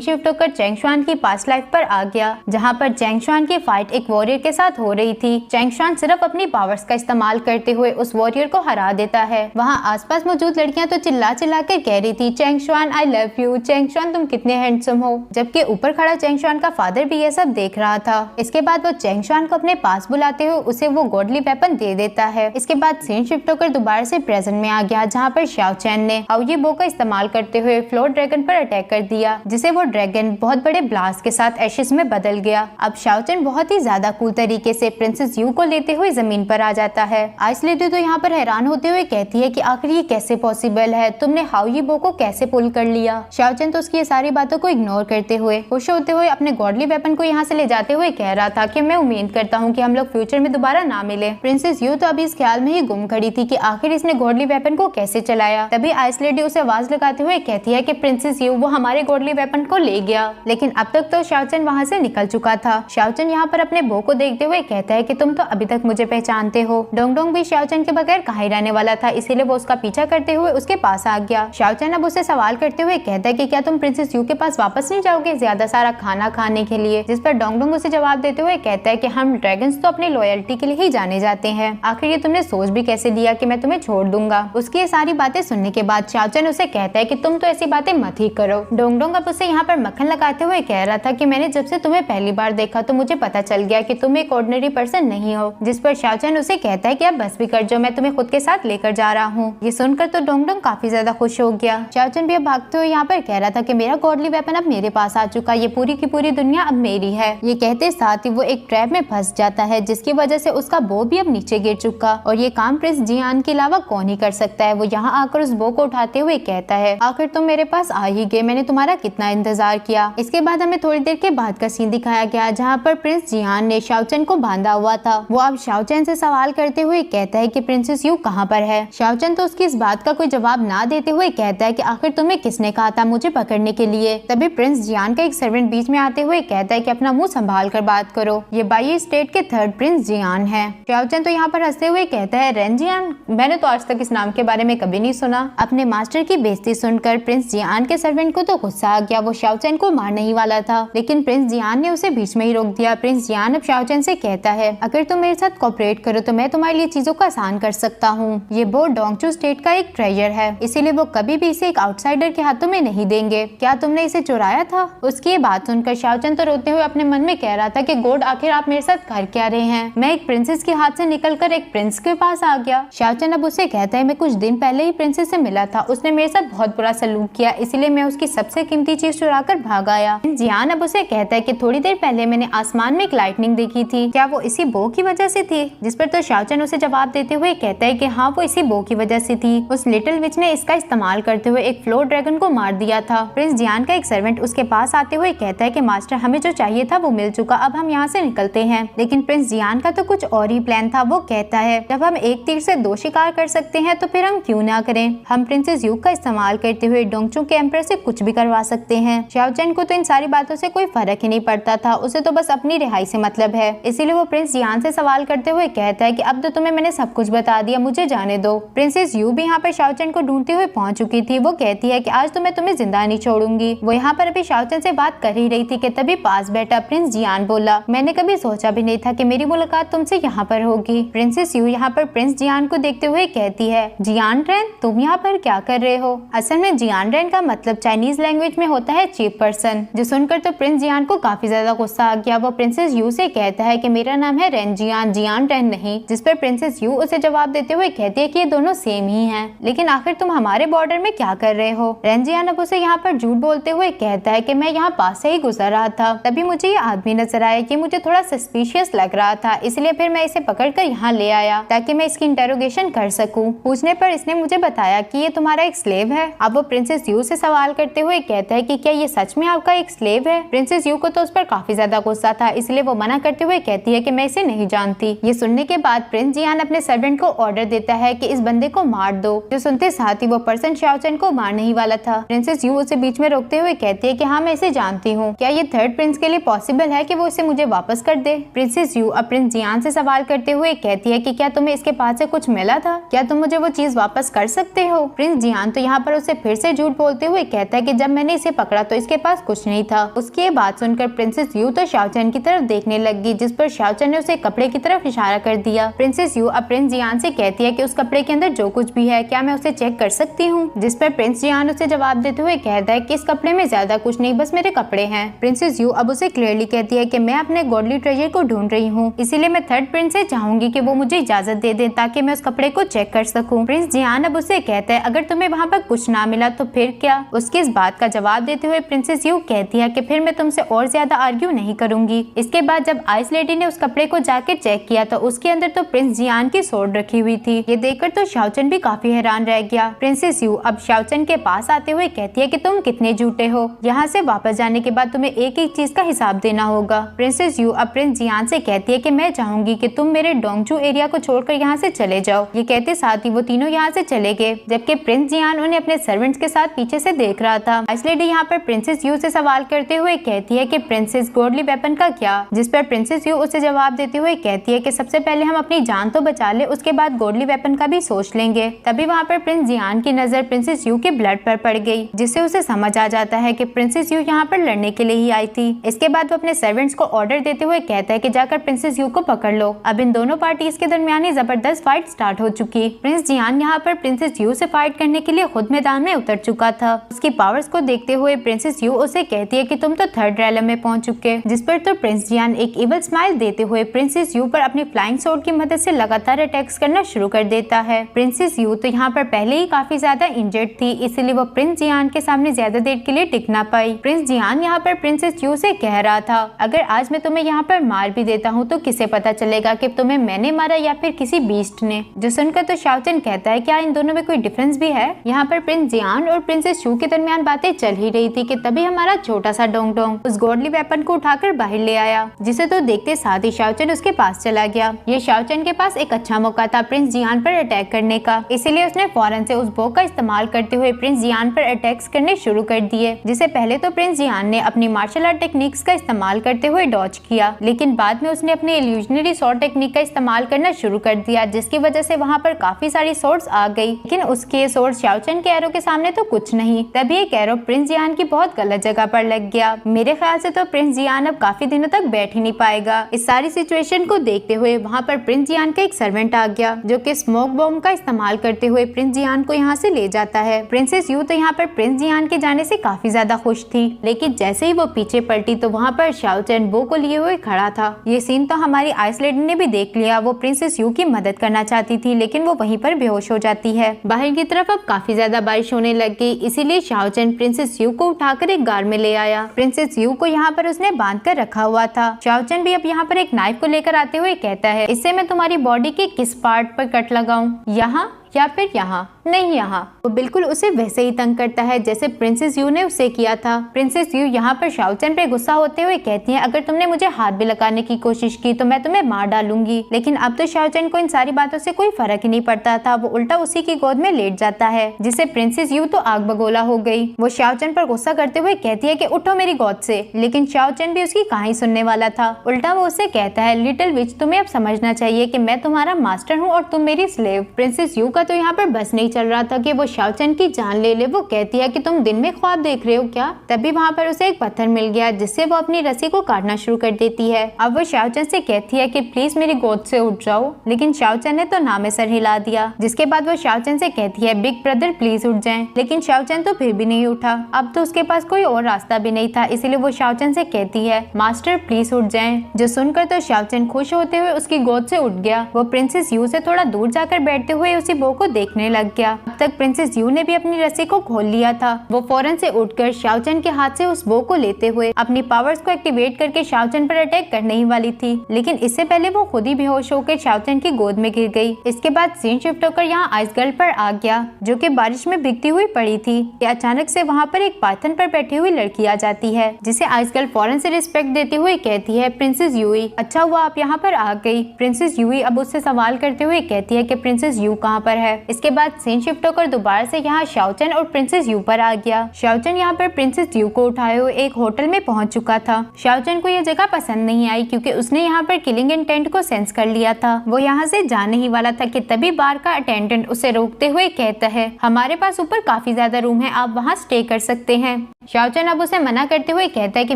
शिफ्ट होकर चैंग शुआन की पास्ट लाइफ पर आ गया, जहाँ पर चैंग शुआन की फाइट एक वॉरियर के साथ हो रही थी। चैंग शुआन सिर्फ अपनी पावर्स का इस्तेमाल करते हुए उस वॉरियर को हरा देता है। वहाँ आसपास मौजूद लड़कियां तो चिल्ला चिल्ला कर कह रही थी, Chang Shuan I love you, Chang Shuan तुम कितने हैंडसम हो। जबकि ऊपर खड़ा चैंग शुआन का फादर भी ये सब देख रहा था। इसके बाद वो चैंग शुआन को अपने पास बुलाते हुए उसे वो गॉडली वेपन दे देता है। इसके बाद सीन शिफ्ट होकर दोबारा से प्रेजेंट में आ गया, जहाँ पर शाओ चैन ने हाओये बो का इस्तेमाल करते हुए फ्लोर ड्रैगन पर अटैक कर दिया, जिसे वो ड्रैगन बहुत बड़े ब्लास्ट के साथ एशेस में बदल गया। अब शाओ चैन बहुत ही ज्यादा कूल तरीके से प्रिंसेस यू को लेते हुए जमीन पर आ जाता है। आइस लेडी तो यहाँ पर हैरान होते हुए कहती है कि आखिर ये कैसे पॉसिबल है, तुमने हाओये बो को कैसे पुल कर लिया। शाओ चैन तो उसकी ये सारी बातों को इग्नोर करते हुए खुश होते हुए अपने गॉडली वेपन को यहाँ से ले जाते हुए कह रहा था कि मैं उम्मीद करता हूँ कि हम लोग फ्यूचर में दोबारा ना मिले। प्रिंसेस यू तो अभी इस ख्याल में ही गुम खड़ी थी कि आखिर इसने गॉडली वेपन को कैसे चलाया। तभी आइस लेडी उसे आवाज लगाते हुए कहती है कि प्रिंसेस यू वो हमारे गॉडली वेपन को ले गया। लेकिन अब तक तो शाओ चैन वहाँ से निकल चुका था। शाओ चैन यहाँ पर अपने बो को देखते हुए कहता है कि तुम तो अभी तक मुझे पहचानते हो। डोंग डोंग भी शाओ चैन के बगैर कहाँ ही रहने वाला था, इसीलिए वो उसका पीछा करते हुए उसके पास आ गया। शाओ चैन अब उसे सवाल करते हुए कहता है कि क्या तुम प्रिंसेस यू के पास वापस नहीं जाओगे ज्यादा सारा खाना खाने के लिए। जिस पर डोंग डोंग उसे जवाब देते हुए कहता है कि हम ड्रैगन्स तो अपनी लॉयल्टी के लिए ही जाने जाते हैं, आखिर ये तुमने सोच भी कैसे लिया कि मैं तुम्हें छोड़ दूंगा। उसकी ये सारी बातें सुनने के बाद शाओ चैन उसे कहता है कि तुम तो ऐसी बातें मत ही करो। डोंग डोंग अब उसे यहाँ पर मक्खन लगाते हुए कह रहा था कि मैंने जब से तुम्हें पहली बार देखा तो मुझे पता चल गया कि तुम एक ऑर्डिनरी पर्सन नहीं हो। जिस पर शाओ चैन उसे कहता है कि अब बस भी कर जो, मैं तुम्हें खुद के साथ लेकर जा रहा हूँ। ये सुनकर तो डोंग डोंग काफी ज्यादा खुश हो गया। शाओ चैन भी अब भागते हुए यहाँ पर कह रहा था कि मेरा गॉडली वेपन अब मेरे पास आ चुका, ये पूरी की पूरी दुनिया अब मेरी है। ये कहते साथ ही वो एक ट्रैप में फंस जाता है, जिसकी वजह से उसका बो भी अब नीचे गिर चुका। और ये काम प्रिंस जियान के अलावा कौन ही कर सकता है। वो यहाँ आकर उस बो को उठाते हुए कहता है, आखिर तुम मेरे पास आ ही गए, मैंने तुम्हारा कितना इंतजार किया। इसके बाद हमें थोड़ी देर के बाद का सीन दिखाया गया, जहाँ पर प्रिंस जियान ने शाओ चैन को बांधा हुआ था। वो अब शाओ चैन से सवाल करते हुए कहता है कि प्रिंसेस यू कहाँ पर है। शाओ चैन तो उसकी इस बात का कोई जवाब ना देते हुए कहता है कि आखिर तुम्हें किसने कहा था मुझे पकड़ने के लिए। तभी प्रिंस जियान का एक सर्वेंट बीच में आते हुए कहता है कि अपना मुंह संभाल कर बात करो, ये बाई स्टेट के थर्ड प्रिंस जियान है। शाओ चैन तो यहाँ पर हंसते हुए कहता है, रेन जियान, मैंने तो आज तक इस नाम के बारे में कभी नहीं सुना। अपने मास्टर की बेइज्जती सुनकर प्रिंस जियान के सर्वेंट को तो गुस्सा आ गया। वो शाओ चैन को मारने ही वाला था, लेकिन प्रिंस जियान ने उसे बीच में ही रोक दिया। प्रिंस जियान अब शाओ चैन से कहता है, अगर तुम मेरे साथ कोऑपरेट करो तो मैं तुम्हारे लिए चीजों को आसान कर सकता हूँ। ये बोर्ड डोंगचू स्टेट का एक ट्रेजर है, इसीलिए वो कभी भी इसे एक आउटसाइडर के हाथों में नहीं देंगे। क्या तुमने इसे चुराया था? उसकी ये बात सुनकर शाओ चैन तो रोते हुए अपने मन में कह रहा था कि गॉड, आखिर आप मेरे साथ कर क्या रहे हैं? मैं एक प्रिंसेस के हाथ से निकलकर एक प्रिंस के पास आ गया। शाओ चैन अब उसे कहता है, मैं कुछ दिन पहले ही प्रिंसेस से मिला था, उसने मेरे साथ बहुत बुरा सलूक किया, इसलिए मैं उसकी सबसे कीमती चीज चुरा कर भाग आया। जियान अब उसे कहता है कि थोड़ी देर पहले मैंने आसमान में एक लाइटनिंग देखी थी, क्या वो इसी बो की वजह से थी? जिस पर तो शाओ चैन उसे जवाब देते हुए कहता है कि हाँ, वो इसी बो की वजह से थी। उस लिटिल विच ने इसका इस्तेमाल करते हुए एक फ्लोर ड्रैगन को मार दिया था। प्रिंस जियान का एक सर्वेंट उसके पास आते हुए कहता है कि मास्टर, हमें जो चाहिए था वो मिल चुका, अब हम यहाँ से निकलते हैं। लेकिन प्रिंस जियान का तो कुछ और ही प्लान था। वो कहता है, जब हम एक तीर से दो शिकार कर सकते हैं तो फिर हम क्यों ना करें? हम प्रिंसेस यू का इस्तेमाल करते हुए डोंगचू के एम्परर से कुछ भी करवा सकते हैं। शाओ चैन को तो इन सारी बातों से कोई फर्क ही नहीं पड़ता था, उसे तो बस अपनी रिहाई से मतलब है। इसीलिए वो प्रिंस जियान से सवाल करते हुए कहता है कि अब तो तुम्हें मैंने सब कुछ बता दिया, मुझे जाने दो। प्रिंसेस यू भी यहाँ पर शाओ चैन को ढूंढते हुए पहुंच चुकी थी। वो कहती है कि आज तो मैं तुम्हें जिंदा नहीं छोड़ूंगी। वो यहाँ पर अभी शाओ चैन से बात कर ही रही थी कि तभी पास बैठा प्रिंस जियान बोला, मैंने कभी सोचा भी नहीं था कि मेरी मुलाकात तुमसे यहाँ पर होगी। प्रिंसेस यू यहाँ पर प्रिंस जियान को देखते हुए कहती है, जियान रेन, तुम यहाँ पर क्या कर रहे हो? असल में जियान रेन का मतलब चाइनीज लैंग्वेज में होता है चीप पर्सन। जो सुनकर तो प्रिंस जियान को काफी ज्यादा गुस्सा आ गया। वो प्रिंसेस यू से कहता है कि मेरा नाम है रेन जियान, जियान रेन नहीं। जिस पर प्रिंसेस यू उसे जवाब देते हुए कहती है कि ये दोनों सेम ही हैं, लेकिन आखिर तुम हमारे बॉर्डर में क्या कर रहे हो? रेन जियान अब उसे यहाँ पर झूठ बोलते हुए कहता है कि मैं यहाँ पास से ही गुजर रहा था, तभी मुझे ये आदमी नजर आया कि मुझे थोड़ा सस्पिशियस लग रहा था, इसलिए फिर मैं इसे पकड़कर यहाँ ले आया ताकि मैं इसकी इंटेरोगेशन कर सकूं। पूछने पर इसने मुझे बताया कि ये तुम्हारा एक स्लेव है। अब वो प्रिंसेस यू से सवाल करते हुए कहता है कि क्या ये सच में आपका एक स्लेव है? प्रिंसेस यू को तो उस पर काफी ज्यादा गुस्सा था, इसलिए वो मना करते हुए कहती है कि मैं इसे नहीं जानती। ये सुनने के बाद प्रिंस जियान अपने सर्वेंट को ऑर्डर देता है कि इस बंदे को मार दो। जो सुनते साथ ही वो पर्सन शाओ चैन को मारने ही वाला था। प्रिंसेस यू उसे बीच में रोकते हुए हुए कहती है कि हाँ मैं इसे जानती हूँ। क्या ये थर्ड प्रिंस के लिए पॉसिबल है कि वो इसे मुझे वापस कर दे? प्रिंसेस यू अब प्रिंस जियान से सवाल करते हुए कहती है कि क्या तुम्हें इसके पास से कुछ मिला था? क्या तुम मुझे वो चीज वापस कर सकते हो? प्रिंस जियान तो यहाँ पर उसे फिर से झूठ बोलते हुए कहता है कि जब मैंने इसे पकड़ा तो इसके पास कुछ नहीं था। उसकी ये बात सुनकर प्रिंसेस यू तो शाओचन की तरफ देखने लगी, जिस पर शाओचन ने उसे कपड़े की तरफ इशारा कर दिया। प्रिंसेस यू अब प्रिंस जियान से कहती है कि उस कपड़े के अंदर जो कुछ भी है क्या मैं उसे चेक कर सकती हूँ? जिस पर प्रिंस जियान उसे जवाब देते हुए कहता है कि इस कपड़े में ज्यादा कुछ नहीं, बस मेरे कपड़े हैं। प्रिंसेस यू अब उसे क्लियरली कहती है कि मैं अपने गॉडली ट्रेजर को ढूंढ रही हूँ, इसीलिए मैं थर्ड प्रिंस से चाहूंगी कि वो मुझे इजाजत दे दे ताकि मैं उस कपड़े को चेक कर सकूं। प्रिंस जियान अब उसे कहता है अगर तुम्हें वहाँ पर कुछ ना मिला तो फिर क्या? उसकी इस बात का जवाब देते हुए प्रिंसेस यू कहती है कि फिर मैं तुमसे और ज्यादा आर्ग्यू नहीं करूंगी। इसके बाद जब आइस लेडी ने उस कपड़े को जाकर चेक किया तो उसके अंदर तो प्रिंस जियान की सोर्ड रखी हुई थी। ये देखकर तो शाओचन भी काफी हैरान रह गया। प्रिंसेस यू अब शाओचन के पास आते हुए कहती है कि तुम कितने झूठे हो, यहाँ से वापस जाने के बाद तुम्हें एक एक चीज का हिसाब देना होगा। प्रिंसेस यू अब प्रिंस जियान से कहती है कि मैं चाहूंगी कि तुम मेरे डोंगचू एरिया को छोड़कर यहाँ से चले जाओ। ये कहते साथ ही वो तीनों यहाँ से चले गए, जबकि प्रिंस जियान उन्हें अपने सर्वेंट्स के साथ पीछे से देख रहा था। आइस लेडी यहाँ पर प्रिंसेस यू से सवाल करते हुए कहती है कि प्रिंसेस गॉडली वेपन का क्या? जिस पर प्रिंसेस यू उसे जवाब देते हुए कहती है कि सबसे पहले हम अपनी जान तो बचा ले, उसके बाद गॉडली वेपन का भी सोच लेंगे। तभी वहाँ पर प्रिंस जियान की नजर प्रिंसेस यू के ब्लड पर पड़ गई, जिससे उसे समझ आ जाता है कि प्रिंसेस यू यहाँ पर लड़ने के लिए ही आई थी। इसके बाद वो अपने सर्वेंट्स को ऑर्डर देते हुए कहता है कि जाकर प्रिंसेस यू को पकड़ लो। अब इन दोनों पार्टीज के दरमियान ही जबरदस्त फाइट स्टार्ट हो चुकी। प्रिंस जियान यहाँ पर प्रिंसेस यू से फाइट करने के लिए खुद मैदान में उतर चुका था। उसकी पावर्स को देखते हुए प्रिंसेस यू उसे कहती है कि तुम तो थर्ड रैलम में पहुंच चुके, जिस पर तो प्रिंस जियान एक इवल स्माइल देते हुए प्रिंसेस यू पर अपनी फ्लाइंग स्वॉर्ड की मदद से लगातार अटैक्स करना शुरू कर देता है। प्रिंसेस यू तो यहाँ पर पहले ही काफी ज्यादा इंजर्ड थी, इसलिए वो प्रिंस जियान के सामने ज्यादा देर के लिए टिक ना पाई। प्रिंस जियान यहाँ पर प्रिंसेस यू से कह रहा था अगर आज मैं तुम्हें यहाँ पर मार भी देता हूँ तो किसे पता चलेगा कि तुम्हें मैंने मारा या फिर किसी बीस्ट ने? जो सुनकर तो शाओचन कहता है क्या इन दोनों में कोई डिफरेंस भी है? यहाँ पर प्रिंस जियान और प्रिंसेस यू के दरमियान बातें चल ही रही थी कि तभी हमारा छोटा सा डोंग डोंग उस गॉडली वेपन को उठाकर बाहर ले आया, जिसे तो देखते साथ ही शाओचन उसके पास चला गया। ये शाओचन के पास एक अच्छा मौका था प्रिंस जियान पर अटैक करने का, इसीलिए उसने फौरन से उस बो का इस्तेमाल करते हुए प्रिंस जियान पर अटैक्स करने शुरू कर दिए। जिसे पहले तो प्रिंस जियान ने अपनी मार्शल आर्ट टेक्निक्स का इस्तेमाल करते हुए डॉज किया, लेकिन बाद में उसने अपने इल्यूजनरी स्वॉर्ड टेक्निक का इस्तेमाल करना शुरू कर दिया, जिसकी वजह से वहाँ पर काफी सारी स्वॉर्ड्स आ गई। लेकिन उसके स्वॉर्ड शाओचन के एरो के सामने तो कुछ नहीं। तभी एक एरो प्रिंस जियान की बहुत गलत जगह पर लग गया। मेरे ख्याल से तो प्रिंस जियान अब काफी दिनों तक बैठ ही नहीं पाएगा। इस सारी सिचुएशन को देखते हुए वहाँ पर प्रिंस जियान का एक सर्वेंट आ गया, जो कि स्मोक बॉम्ब का इस्तेमाल करते हुए प्रिंस जियान को यहाँ से ले जाता है। प्रिंसेस यू तो यहाँ पर प्रिंस जियान के जाने से काफी ज्यादा खुश थी, लेकिन जैसे ही वो पीछे पलटी तो वहाँ पर शाओचन बो को लिए हुए खड़ा था। ये सीन तो हमारी आइस लेडी ने भी देख लिया। वो प्रिंसेस यू की मदद करना चाहती थी, लेकिन वो वहीं पर बेहोश हो जाती है। बाहर की तरफ अब काफी ज्यादा बारिश होने लग गई, इसीलिए शाओचन प्रिंसेस यू को उठाकर एक गार में ले आया। प्रिंसेस यू को यहाँ पर उसने बांध कर रखा हुआ था। शाओचन भी अब यहाँ पर एक नाइफ को लेकर आते हुए कहता है इससे मैं तुम्हारी बॉडी के किस पार्ट पर कट लगाऊं, यहाँ या फिर यहाँ? नहीं, यहाँ। वो बिल्कुल उसे वैसे ही तंग करता है जैसे प्रिंसेस यू ने उसे किया था। प्रिंसेस यू यहाँ पर शाओचन पे गुस्सा होते हुए कहती हैं अगर तुमने मुझे हाथ भी लगाने की कोशिश की तो मैं तुम्हें मार डालूंगी। लेकिन अब तो शाओचन को इन सारी बातों से कोई फर्क ही नहीं पड़ता था। वो उल्टा उसी की गोद में लेट जाता है, जिससे प्रिंसेस यू तो आग बगोला हो गई। वो शाओचन पर गुस्सा करते हुए कहती है कि उठो मेरी गोद से, लेकिन शाओचन भी उसकी कहानी सुनने वाला था। उल्टा वो उससे कहता है लिटिल विच तुम्हें अब समझना चाहिए कि मैं तुम्हारा मास्टर हूँ और तुम मेरी स्लेव। प्रिंसेस यू का तो यहाँ पर बस नहीं चल रहा था कि वो शाओचन की जान ले ले। वो कहती है कि तुम दिन में ख्वाब देख रहे हो क्या? तभी वहाँ पर उसे एक पत्थर मिल गया, जिससे वो अपनी रस्सी को काटना शुरू कर देती है। अब वो शाओचन से कहती है कि प्लीज मेरी गोद से उठ जाओ, लेकिन शाओचन ने तो ना में सर हिला दिया। जिसके बाद वो शाओचन से कहती है बिग ब्रदर प्लीज उठ जाएं, लेकिन शाओचन तो फिर भी नहीं उठा। अब तो उसके पास कोई और रास्ता भी नहीं था, इसीलिए वो शाओचन से कहती है मास्टर प्लीज उठ जाएं। जो सुनकर तो शाओचन खुश होते हुए उसकी गोद से उठ गया। वो प्रिंसेस यू से थोड़ा दूर जाकर बैठते हुए उसी बो को देखने लग गया। अब तक प्रिंसेस यू ने भी अपनी रस्सी को खोल लिया था। वो फौरन से उठकर शाओचन के हाथ से उस बो को लेते हुए अपनी पावर्स को एक्टिवेट करके शाओचन पर अटैक करने ही वाली थी, लेकिन इससे पहले वो खुद ही बेहोश होकर शाओचन की गोद में गिर गई। इसके बाद सीन शिफ्ट होकर यहाँ आइस गर्ल पर आ गया, जो कि बारिश में भीगती हुई पड़ी थी कि अचानक से वहाँ पर एक पाइथन पर बैठी हुई लड़की आ जाती है, जिसे आइस गर्ल फौरन से रिस्पेक्ट देते हुए कहती है प्रिंसेस यूई अच्छा हुआ आप यहाँ पर आ गई। प्रिंसेस यूई अब उससे सवाल करते हुए कहती है कि प्रिंसेस यू कहाँ पर है। इसके बाद सीन शिफ्ट होकर दोबारा से यहाँ शाओचन और प्रिंसेस यू पर आ गया। शाओचन यहाँ पर प्रिंसेस यू को उठाए हुए एक होटल में पहुंच चुका था। शाओचन को यह जगह पसंद नहीं आई क्योंकि उसने यहाँ पर किलिंग इंटेंट को सेंस कर लिया था। वो यहाँ से जाने ही वाला था कि तभी बार का अटेंडेंट उसे रोकते हुए कहता है, हमारे पास ऊपर काफी ज्यादा रूम है, आप वहाँ स्टे कर सकते हैं। शाओचन अब उसे मना करते हुए कहता है कि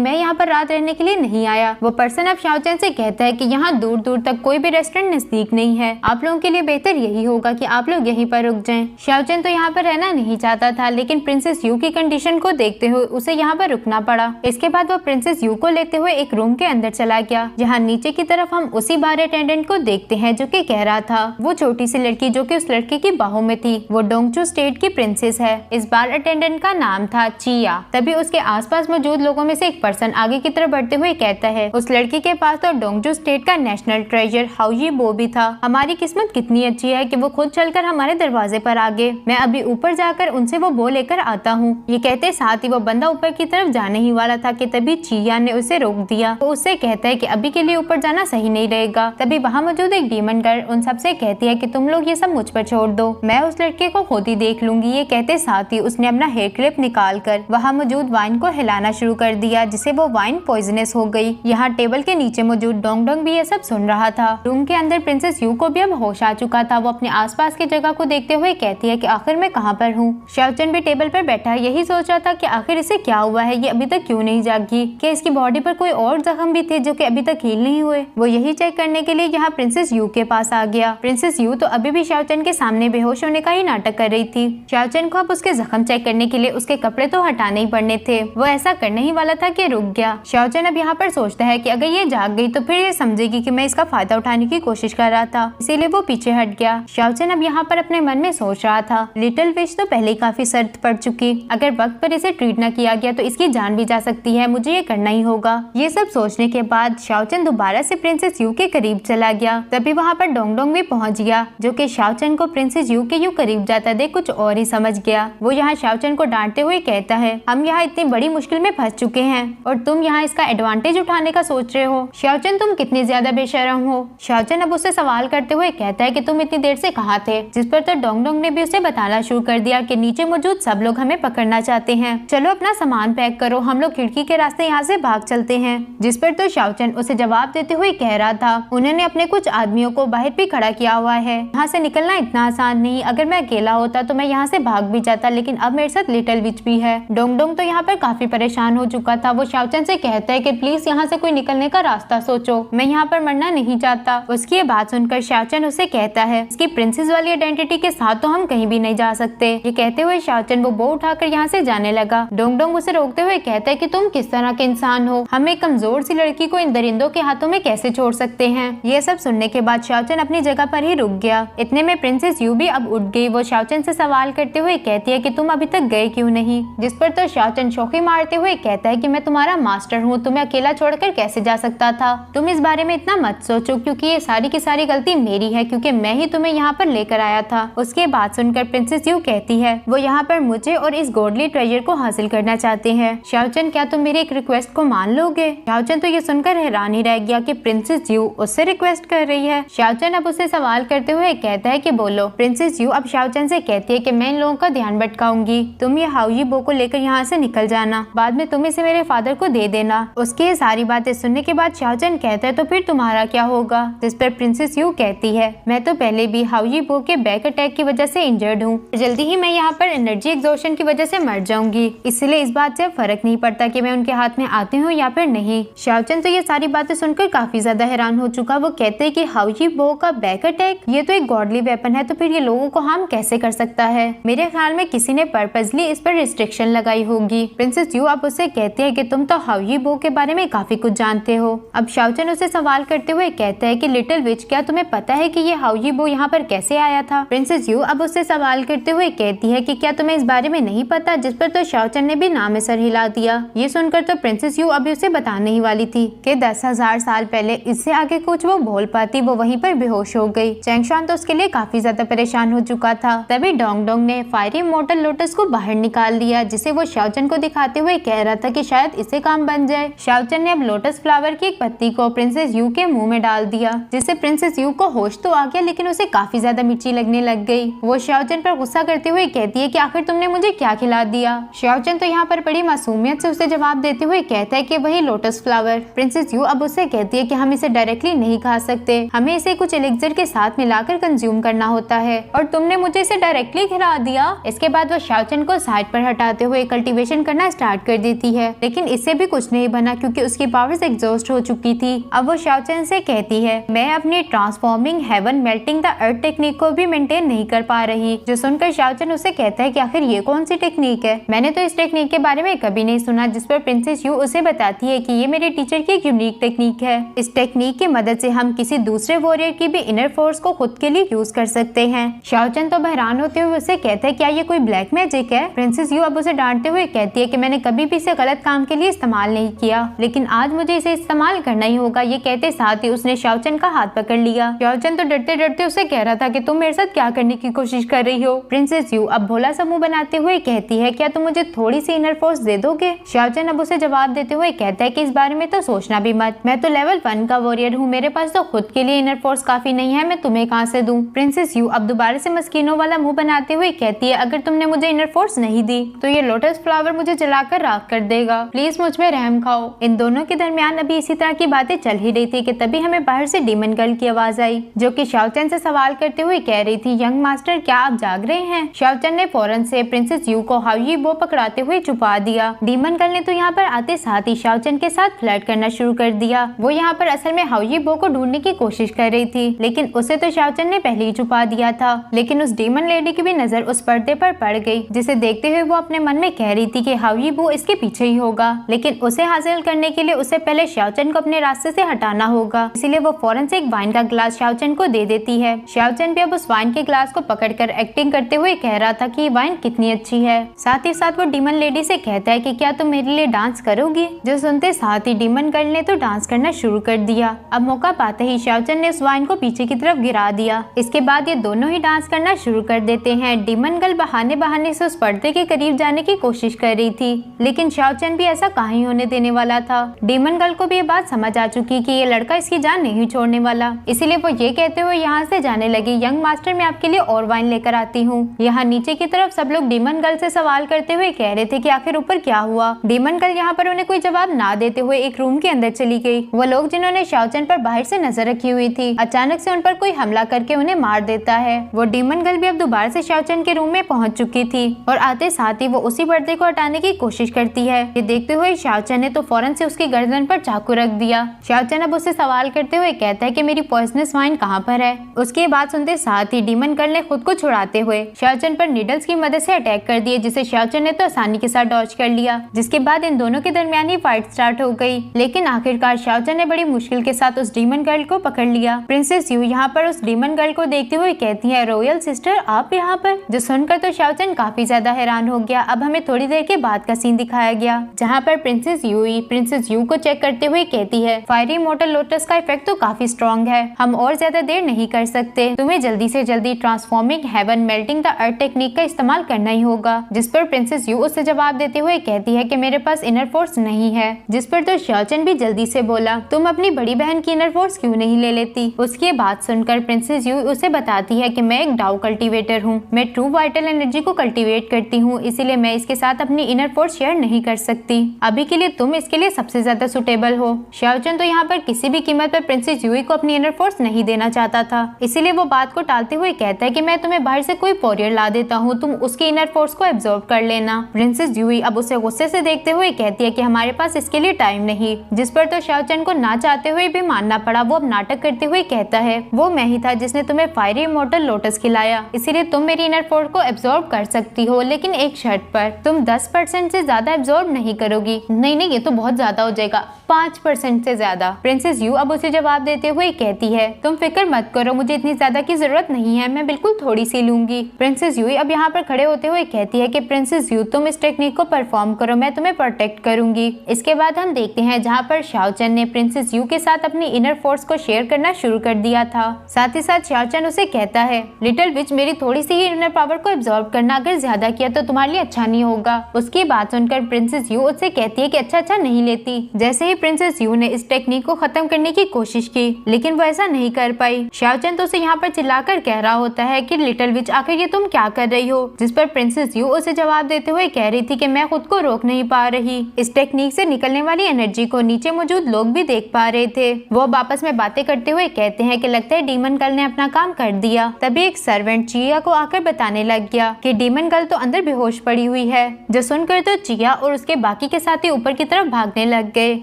मैं यहाँ पर रात रहने के लिए नहीं आया। वो पर्सन अब शाओचन से कहता है कि यहाँ दूर दूर तक कोई भी रेस्टोरेंट नजदीक नहीं है, आप लोगों के लिए बेहतर यही होगा कि आप लोग यहीं पर रुक जाएं। शाओचन तो यहाँ पर रहना नहीं चाहता था, लेकिन प्रिंसेस यू की कंडीशन को देखते हुए उसे यहाँ पर रुकना पड़ा। इसके बाद वो प्रिंसेस यू को लेते हुए एक रूम के अंदर चला गया, जहाँ नीचे की तरफ हम उसी बार अटेंडेंट को देखते हैं जो कि कह रहा था वो छोटी सी लड़की जो कि उस लड़के की बाहों में थी वो डोंगचू स्टेट की प्रिंसेस है। इस बार अटेंडेंट का नाम था चिया। तभी उसके आसपास मौजूद लोगों में से एक पर्सन आगे की तरफ बढ़ते हुए कहता है, उस लड़की के पास तो डोंगचू स्टेट का नेशनल ट्रेजर हाउजी बो भी था। हमारी किस्मत कितनी अच्छी है कि वो खुद चलकर हमारे दरवाजे पर आ गए। मैं अभी ऊपर जाकर उनसे वो बो लेकर आता हूँ। ये कहते साथ ही वो बंदा ऊपर की तरफ जाने ही वाला था कि तभी चिया ने उसे रोक दिया। वो उससे कहता है कि अभी के लिए ऊपर जाना सही नहीं रहेगा। तभी वहाँ मौजूद एक डीमन गर्ल उन सबसे कहती है कि तुम लोग ये सब मुझ पर छोड़ दो, मैं उस लड़के को खुद ही देख लूंगी। ये कहते साथ ही उसने अपना हेयर क्लिप निकाल कर वहाँ मौजूद वाइन को हिलाना शुरू कर दिया, जिससे वो वाइन पॉइजनस हो गई। यहाँ टेबल के नीचे मौजूद डोंग डोंग भी ये सब सुन रहा था। रूम के अंदर प्रिंसेस यू को भी अब होश आ चुका था। वो अपने आसपास की जगह को देखते हुए कहती है कि आखिर मैं कहाँ पर हूँ। शाओचन भी टेबल पर बैठा यही सोच रहा था कि आखिर इसे क्या हुआ है, ये अभी तक क्यों नहीं जागी, क्या इसकी बॉडी पर कोई और जख्म भी थे जो कि अभी तक हील नहीं हुए। वो यही चेक करने के लिए यहाँ प्रिंसेस यू के पास आ गया। प्रिंसेस यू तो अभी भी शाओचन के सामने बेहोश होने का ही नाटक कर रही थी। शाओचन को अब उसके जख्म चेक करने के लिए उसके कपड़े तो हटाने ही पड़ने थे। वो ऐसा करने ही वाला था कि रुक गया। शाओचन अब यहाँ पर सोचता है कि अगर ये जाग गई तो फिर ये समझेगी कि मैं इसका फायदा उठाने की कोशिश कर रहा था, इसीलिए वो पीछे हट गया। शाओचन अब यहाँ पर अपने मन में सोच रहा था, लिटिल विश तो पहले ही काफी सर्द पड़ चुकी, अगर वक्त पर इसे ट्रीट न किया गया तो इसकी जान भी जा सकती है, मुझे ये करना ही होगा। ये सब सोचने के बाद शाओचन दोबारा से प्रिंसेस यू के करीब चला गया। तभी वहाँ पर डोंग डोंग भी पहुँच गया, जो कि शाओचन को प्रिंसेस यू के यूं करीब जाता देख कुछ और ही समझ गया। वो यहाँ शाओचन को डांटते हुए कहता है, हम यहाँ इतनी बड़ी मुश्किल में फंस चुके हैं और तुम यहाँ इसका एडवांटेज उठाने का सोच रहे हो। शाओचन तुम कितनी ज्यादा बेशरम हो। शाओचन अब उससे सवाल करते हुए कहता है कि तुम इतनी देर से कहाँ थे, जिस पर तो डोंग डोंग ने भी उसे बताना शुरू कर दिया कि नीचे मौजूद सब लोग हमें पकड़ना चाहते हैं, चलो अपना सामान पैक करो, हम लोग खिड़की के रास्ते यहाँ से भाग चलते हैं। जिस पर तो शाओचन उसे जवाब देते हुए कह रहा था, उन्होंने अपने कुछ आदमियों को बाहर भी खड़ा किया हुआ है, यहाँ से निकलना इतना आसान नहीं, अगर मैं अकेला होता तो मैं यहाँ से भाग भी जाता, लेकिन अब मेरे साथ लिटिल विच भी है। डोंग डोंग तो यहाँ पर काफी परेशान हो चुका था। वो शाओचन से कहता है कि प्लीज यहाँ से कोई निकलने का रास्ता सोचो, मैं यहाँ पर मरना नहीं चाहता। उसकी ये बात सुनकर शाओचन उसे कहता है, इसकी प्रिंसेस वाली आइडेंटिटी के साथ तो हम कहीं भी नहीं जा सकते। ये कहते हुए शाओचन वो बो उठाकर यहाँ से जाने लगा। डोंग डोंग उसे रोकते हुए कहता है कि तुम किस तरह के इंसान हो, हम एक कमजोर सी लड़की को इन दरिंदों के हाथों में कैसे छोड़ सकते हैं। ये सब सुनने के बाद शाओचन अपनी जगह पर ही रुक गया। इतने में प्रिंसेस यू भी अब उठ गई। वो शाओचन से सवाल करते हुए कहती है कि तुम अभी तक गए क्यों नहीं, जिस पर तो शाओचन शौकी मारते हुए कहता है कि मैं तुम्हारा मास्टर हूँ, तुम्हें अकेला छोड़कर कैसे जा सकता था, तुम इस बारे में इतना मत सोचो क्योंकि ये सारी की सारी गलती मेरी है, क्योंकि मैं ही तुम्हें यहाँ पर लेकर आया था। उसके बाद सुनकर प्रिंसेस यू कहती है वो यहाँ पर मुझे और इस गॉडली ट्रेजर को हासिल करना चाहते हैं। शाओचन क्या तुम मेरी एक रिक्वेस्ट को मान लोगे। शाओचन तो ये सुनकर हैरान ही रह गया कि प्रिंसेस यू उससे रिक्वेस्ट कर रही है। शाओचन अब उसे सवाल करते हुए कहता है कि बोलो। प्रिंसेस यू अब शाओचन से कहती है कि मैं इन लोगों का ध्यान भटकाऊंगी, तुम ये हाउजी बो को लेकर यहाँ से निकल जाना, बाद में तुम इसे मेरे फादर को दे देना। उसकी ये सारी बातें सुनने के बाद शाओचन कहता है तो फिर तुम्हारा क्या होगा, जिस पर प्रिंसेस यू कहती है मैं तो पहले भी हाउजी बो के बैक अटैक की वजह से इंजर्ड हूँ, जल्दी ही मैं यहाँ पर एनर्जी एग्जॉशन की वजह से मर जाऊंगी, इसलिए इस बात से फर्क नहीं पड़ता कि मैं उनके हाथ में आती हूँ या फिर नहीं। शाओचन तो ये सारी बातें सुनकर काफी ज्यादा हैरान हो चुका। वो कहते हैं कि हाउजी बो का बैक अटैक, ये तो एक गॉडली वेपन है, तो फिर ये लोगों को हार्म कैसे कर सकता है। मेरे ख्याल में किसी ने पर्पसली इस पर रिस्ट्रिक्शन लगाई होगी। प्रिंसेस यू अब उससे कहती है कि तुम तो हाउजी बो के बारे में काफी कुछ जानते हो। अब शाओचन उसे सवाल करते हुए कहता है कि लिटिल विच क्या तुम्हें पता है कि ये हाउजी बो यहाँ पर कैसे आया था। प्रिंसेस यू अब उससे सवाल करते हुए कहती है कि क्या तुम्हें इस बारे में नहीं पता, जिस पर तो शाओचन ने भी नाम सर हिला दिया। ये सुनकर तो प्रिंसेस यू अभी उसे बताने ही वाली थी कि 10,000 साल पहले इससे आगे कुछ वो बोल पाती, वो वहीं पर बेहोश हो गई। चैंगशान तो उसके लिए काफी ज्यादा परेशान हो चुका था। तभी डोंग डोंग ने फायरी मोटल लोटस को बाहर निकाल दिया, जिसे वो शाओचन शाओचन को दिखाते हुए कह रहा था कि शायद इससे काम बन जाए। शाओचन ने अब लोटस फ्लावर की एक पत्ती को प्रिंसेस यू के मुंह में डाल दिया, जिससे प्रिंसेस यू को होश तो आ गया लेकिन उसे काफी ज्यादा मिर्ची लगने लग गई। वो शाओचन पर गुस्सा करते हुए कहती है कि आखिर तुमने मुझे क्या खिला दिया। शाओचन तो यहाँ पर बड़ी मासूमियत से उसे जवाब देते हुए कहता है कि वही लोटस फ्लावर। प्रिंसेस यू अब उससे कहती है कि हम इसे डायरेक्टली नहीं खा सकते, हमें इसे कुछ एलिक्सर के साथ मिलाकर कंज्यूम करना होता है, और तुमने मुझे इसे डायरेक्टली खिला दिया। इसके बाद वो शाओचन को साइड पर हटाते हुए कल्टीवेशन करना स्टार्ट कर देती है, लेकिन इससे भी कुछ नहीं बना क्योंकि उसकी पावर्स एग्जॉस्ट हो चुकी थी। अब वो शाओचन से कहती है मैं अपनी transforming heaven melting the earth technique को भी मेंटेन नहीं कर पा रही। जो सुनकर शाओचन उसे कहता है कि आखिर ये कौन सी टेक्निक है, मैंने तो इस टेक्निक के बारे में कभी नहीं सुना। जिस पर प्रिंसेस यू उसे बताती है कि ये मेरे टीचर की एक यूनिक टेक्निक है। इस टेक्निक की मदद से हम किसी दूसरे वॉरियर की भी इनर फोर्स को खुद के लिए यूज कर सकते हैं। शाओचन तो बहरान होते हुए उसे कहता है क्या ये कोई ब्लैक मैजिक है। प्रिंसेस यू अब उसे डांटते हुए कहती है कि मैंने कभी भी इसे गलत काम के लिए इस्तेमाल नहीं किया, लेकिन आज मुझे इसे इस्तेमाल करना ही होगा। ये कहते साथ ही उसने शाओचन का हाथ पकड़ लिया। शाओचन तो डरते डरते उसे कह रहा था कि तुम मेरे साथ क्या करने की कोशिश कर रही हो। प्रिंसेस यू अब भोला सा मुंह बनाते हुए कहती है क्या तुम मुझे थोड़ी सी इनर फोर्स दे दोगे। शाओचन अब उसे जवाब देते हुए कहता है कि इस बारे में तो सोचना भी मत, मैं तो लेवल 1 का वॉरियर हूँ, मेरे पास तो खुद के लिए इनर फोर्स काफी नहीं है, मैं तुम्हें कहाँ से दूं। प्रिंसेस यू अब दोबारा से मस्कीनों वाला मुंह बनाते हुए कहती है अगर तुमने मुझे इनर फोर्स नहीं दी तो ये लोटस फ्लावर मुझे जलाकर राख कर देगा, प्लीज मुझ में रहम खाओ। इन दोनों के दरमियान अभी इसी तरह की बातें चल ही रही थी कि तभी हमें बाहर से डीमन गर्ल की आवाज आई, जो कि शाओचन से सवाल करते हुए कह रही थी यंग मास्टर क्या आप जाग रहे हैं। शाओचन ने फौरन से प्रिंसेस यू को हाउई बो पकड़ाते हुए छुपा दिया। डीमन गर्ल ने तो यहाँ पर आते साथ ही शाओचन के साथ फ्लर्ट करना शुरू कर दिया। वो यहाँ पर असल में हाउई बो को ढूंढने की कोशिश कर रही थी, लेकिन उसे तो शाओचन ने पहले ही छुपा दिया था। लेकिन उस डीमन लेडी की भी नजर उस पर्दे पर पड़ गई, जिसे देखते हुए वो अपने मन में कह रही थी कि हाउई बो इसके पीछे ही होगा, लेकिन उसे हासिल करने के लिए उसे पहले शाओचन को अपने रास्ते से हटाना होगा। इसीलिए वो फौरन से एक वाइन का ग्लास शाओचन को दे देती है। शाओचन भी अब उस वाइन के ग्लास को पकड़कर एक्टिंग करते हुए कह रहा था कि वाइन कितनी अच्छी है। साथ ही साथ वो डीमन लेडी से कहता है कि क्या तुम मेरे लिए डांस करोगी। जो सुनते साथ ही डीमन गर्ल ने तो डांस करना शुरू कर दिया। अब मौका पाते ही शाओचन ने उस वाइन को पीछे की तरफ गिरा दिया। इसके बाद ये दोनों ही डांस करना शुरू कर देते हैं। डीमन गर्ल बहाने बहाने से उस पर्दे के करीब जाने की कोशिश कर रही थी, लेकिन शाओचन भी ऐसा कहीं होने देने वाला था। डीमन गर्ल को भी ये बात समझ आ चुकी कि ये लड़का इसकी जान नहीं छोड़ने वाला, इसीलिए वो ये कहते हुए यहाँ से जाने लगी। यंग मास्टर मैं आपके लिए और वाइन लेकर आती हूँ। यहाँ नीचे की तरफ सब लोग डीमन गर्ल से सवाल करते हुए कह रहे थे कि आखिर ऊपर क्या हुआ। डीमन गर्ल यहाँ पर उन्हें कोई जवाब ना देते हुए एक रूम के अंदर चली गई। वो लोग जिन्होंने शाओचन पर बाहर से नजर रखी हुई थी, अचानक से उन पर कोई हमला करके उन्हें मार देता है। वो डीमन गर्ल भी अब दोबारा से शाओचन के रूम में पहुंच चुकी थी और आते साथ ही वो उसी पर्दे को हटाने की कोशिश करती है। ये देखते हुए शाओचन ने तो फौरन से उसकी गर्दन पर चाकू रख दिया। शाओचन अब उससे सवाल करते हुए कहता है कि मेरी पॉइजनस वाइन कहाँ पर है। उसकी बात सुनते साथ ही डीमन गर्ल ने खुद को छुड़ाते हुए शाओचन पर नीडल्स की मदद से अटैक कर दिए, जिसे शाओचन ने तो आसानी के साथ डॉज कर लिया। जिसके बाद इन दोनों के दरमियान ही फाइट स्टार्ट हो गई, लेकिन आखिरकार शाओचन ने बड़ी मुश्किल के साथ उस डीमन गर्ल को पकड़ लिया। प्रिंसेस यू यहाँ पर उस डीमन गर्ल को देखते हुए कहती है रॉयल सिस्टर आप यहाँ पर। जो सुनकर तो शाओचन काफी ज्यादा हैरान हो गया। अब हमें थोड़ी देर के बाद का सीन दिखाया गया, जहाँ पर प्रिंसेस यू को चेक करते हुए कहती है फायरी मोटल लोटस का इफेक्ट तो काफी स्ट्रॉन्ग है, हम और ज्यादा देर नहीं कर सकते, तुम्हें जल्दी से जल्दी transforming heaven melting the earth technique का इस्तेमाल करना ही होगा। जिस पर प्रिंसेस यू उससे जवाब देते हुए कहती है कि मेरे पास इनर फोर्स नहीं है। जिस पर तो शाओचन भी जल्दी से बोला तुम अपनी बड़ी बहन की इनर फोर्स क्यों नहीं ले लेती। उसकी बात सुनकर प्रिंसेस यू उसे बताती है कि मैं एक डाउ कल्टीवेटर हूँ, मैं ट्रू वाइटल एनर्जी को कल्टीवेट करती हूँ, इसीलिए मैं इसके साथ अपनी इनर फोर्स शेयर नहीं कर सकती। अभी के लिए तुम इसके लिए सबसे ज्यादा सुटेबल हो। शाओचन तो यहाँ पर किसी भी कीमत पर प्रिंसेस यूई को अपनी इनर फोर्स नहीं देना चाहता था, इसीलिए वो बात को टालते हुए कहता है कि मैं तुम्हें बाहर से कोई वॉरियर ला देता हूँ, तुम उसकी इनर फोर्स को एब्जॉर्ब कर लेना। प्रिंसेस यूई अब उसे गुस्से से देखते हुए कहती है कि हमारे पास इसके लिए टाइम नहीं। जिस पर तो शाओचन को ना चाहते हुए भी मानना पड़ा। वो अब नाटक करते हुए कहता है वो मैं ही था जिसने तुम्हें फायरी इमॉर्टल लोटस खिलाया, इसीलिए तुम मेरी इनर फोर्स को एब्जॉर्ब कर सकती हो, लेकिन एक शर्त पर, तुम 10% से ज्यादा एब्जॉर्ब नहीं करोगी। नहीं ये तो बहुत ज्यादा हो जाएगा, 5% से ज्यादा। प्रिंसेस यू अब उसे जवाब देते हुए कहती है तुम फिक्र मत करो, मुझे इतनी ज्यादा की जरूरत नहीं है, मैं बिल्कुल थोड़ी सी लूंगी। प्रिंसेस यू अब यहाँ पर खड़े होते हुए कहती है कि प्रिंसेस यू तुम इस टेक्निक को परफॉर्म करो, मैं तुम्हें प्रोटेक्ट करूंगी। इसके बाद हम देखते हैं जहाँ पर शाओचन ने प्रिंसेस यू के साथ अपनी इनर फोर्स को शेयर करना शुरू कर दिया था। साथ ही साथ शाओचन उसे कहता है लिटिल विच मेरी थोड़ी सी ही इनर पावर को एब्जॉर्ब करना, अगर ज्यादा किया तो तुम्हारे लिए अच्छा नहीं होगा। उसकी बात सुनकर प्रिंसेस यू उससे कहती है कि अच्छा नहीं लेती। जैसे ही प्रिंसेस यू ने इस टेक्निक को खत्म करने की कोशिश की, लेकिन वो ऐसा नहीं कर पाई। शाओचन तो उसे यहाँ पर चिल्लाकर कह रहा होता है कि लिटिल विच आखिर ये तुम क्या कर रही हो, जिस पर प्रिंसेस यू उसे जवाब देते हुए कह रही थी कि मैं खुद को रोक नहीं पा रही। इस टेक्निक से निकलने वाली एनर्जी को नीचे मौजूद लोग भी देख पा रहे थे। वो आपस में बातें करते हुए कहते हैं कि लगता है डीमन गर्ल ने अपना काम कर दिया। तभी एक सर्वेंट चिया को आकर बताने लग गया कि डीमन गर्ल तो अंदर बेहोश पड़ी हुई है। जो सुनकर तो चिया और उसके बाकी के साथी ऊपर की तरफ भागने लग गए।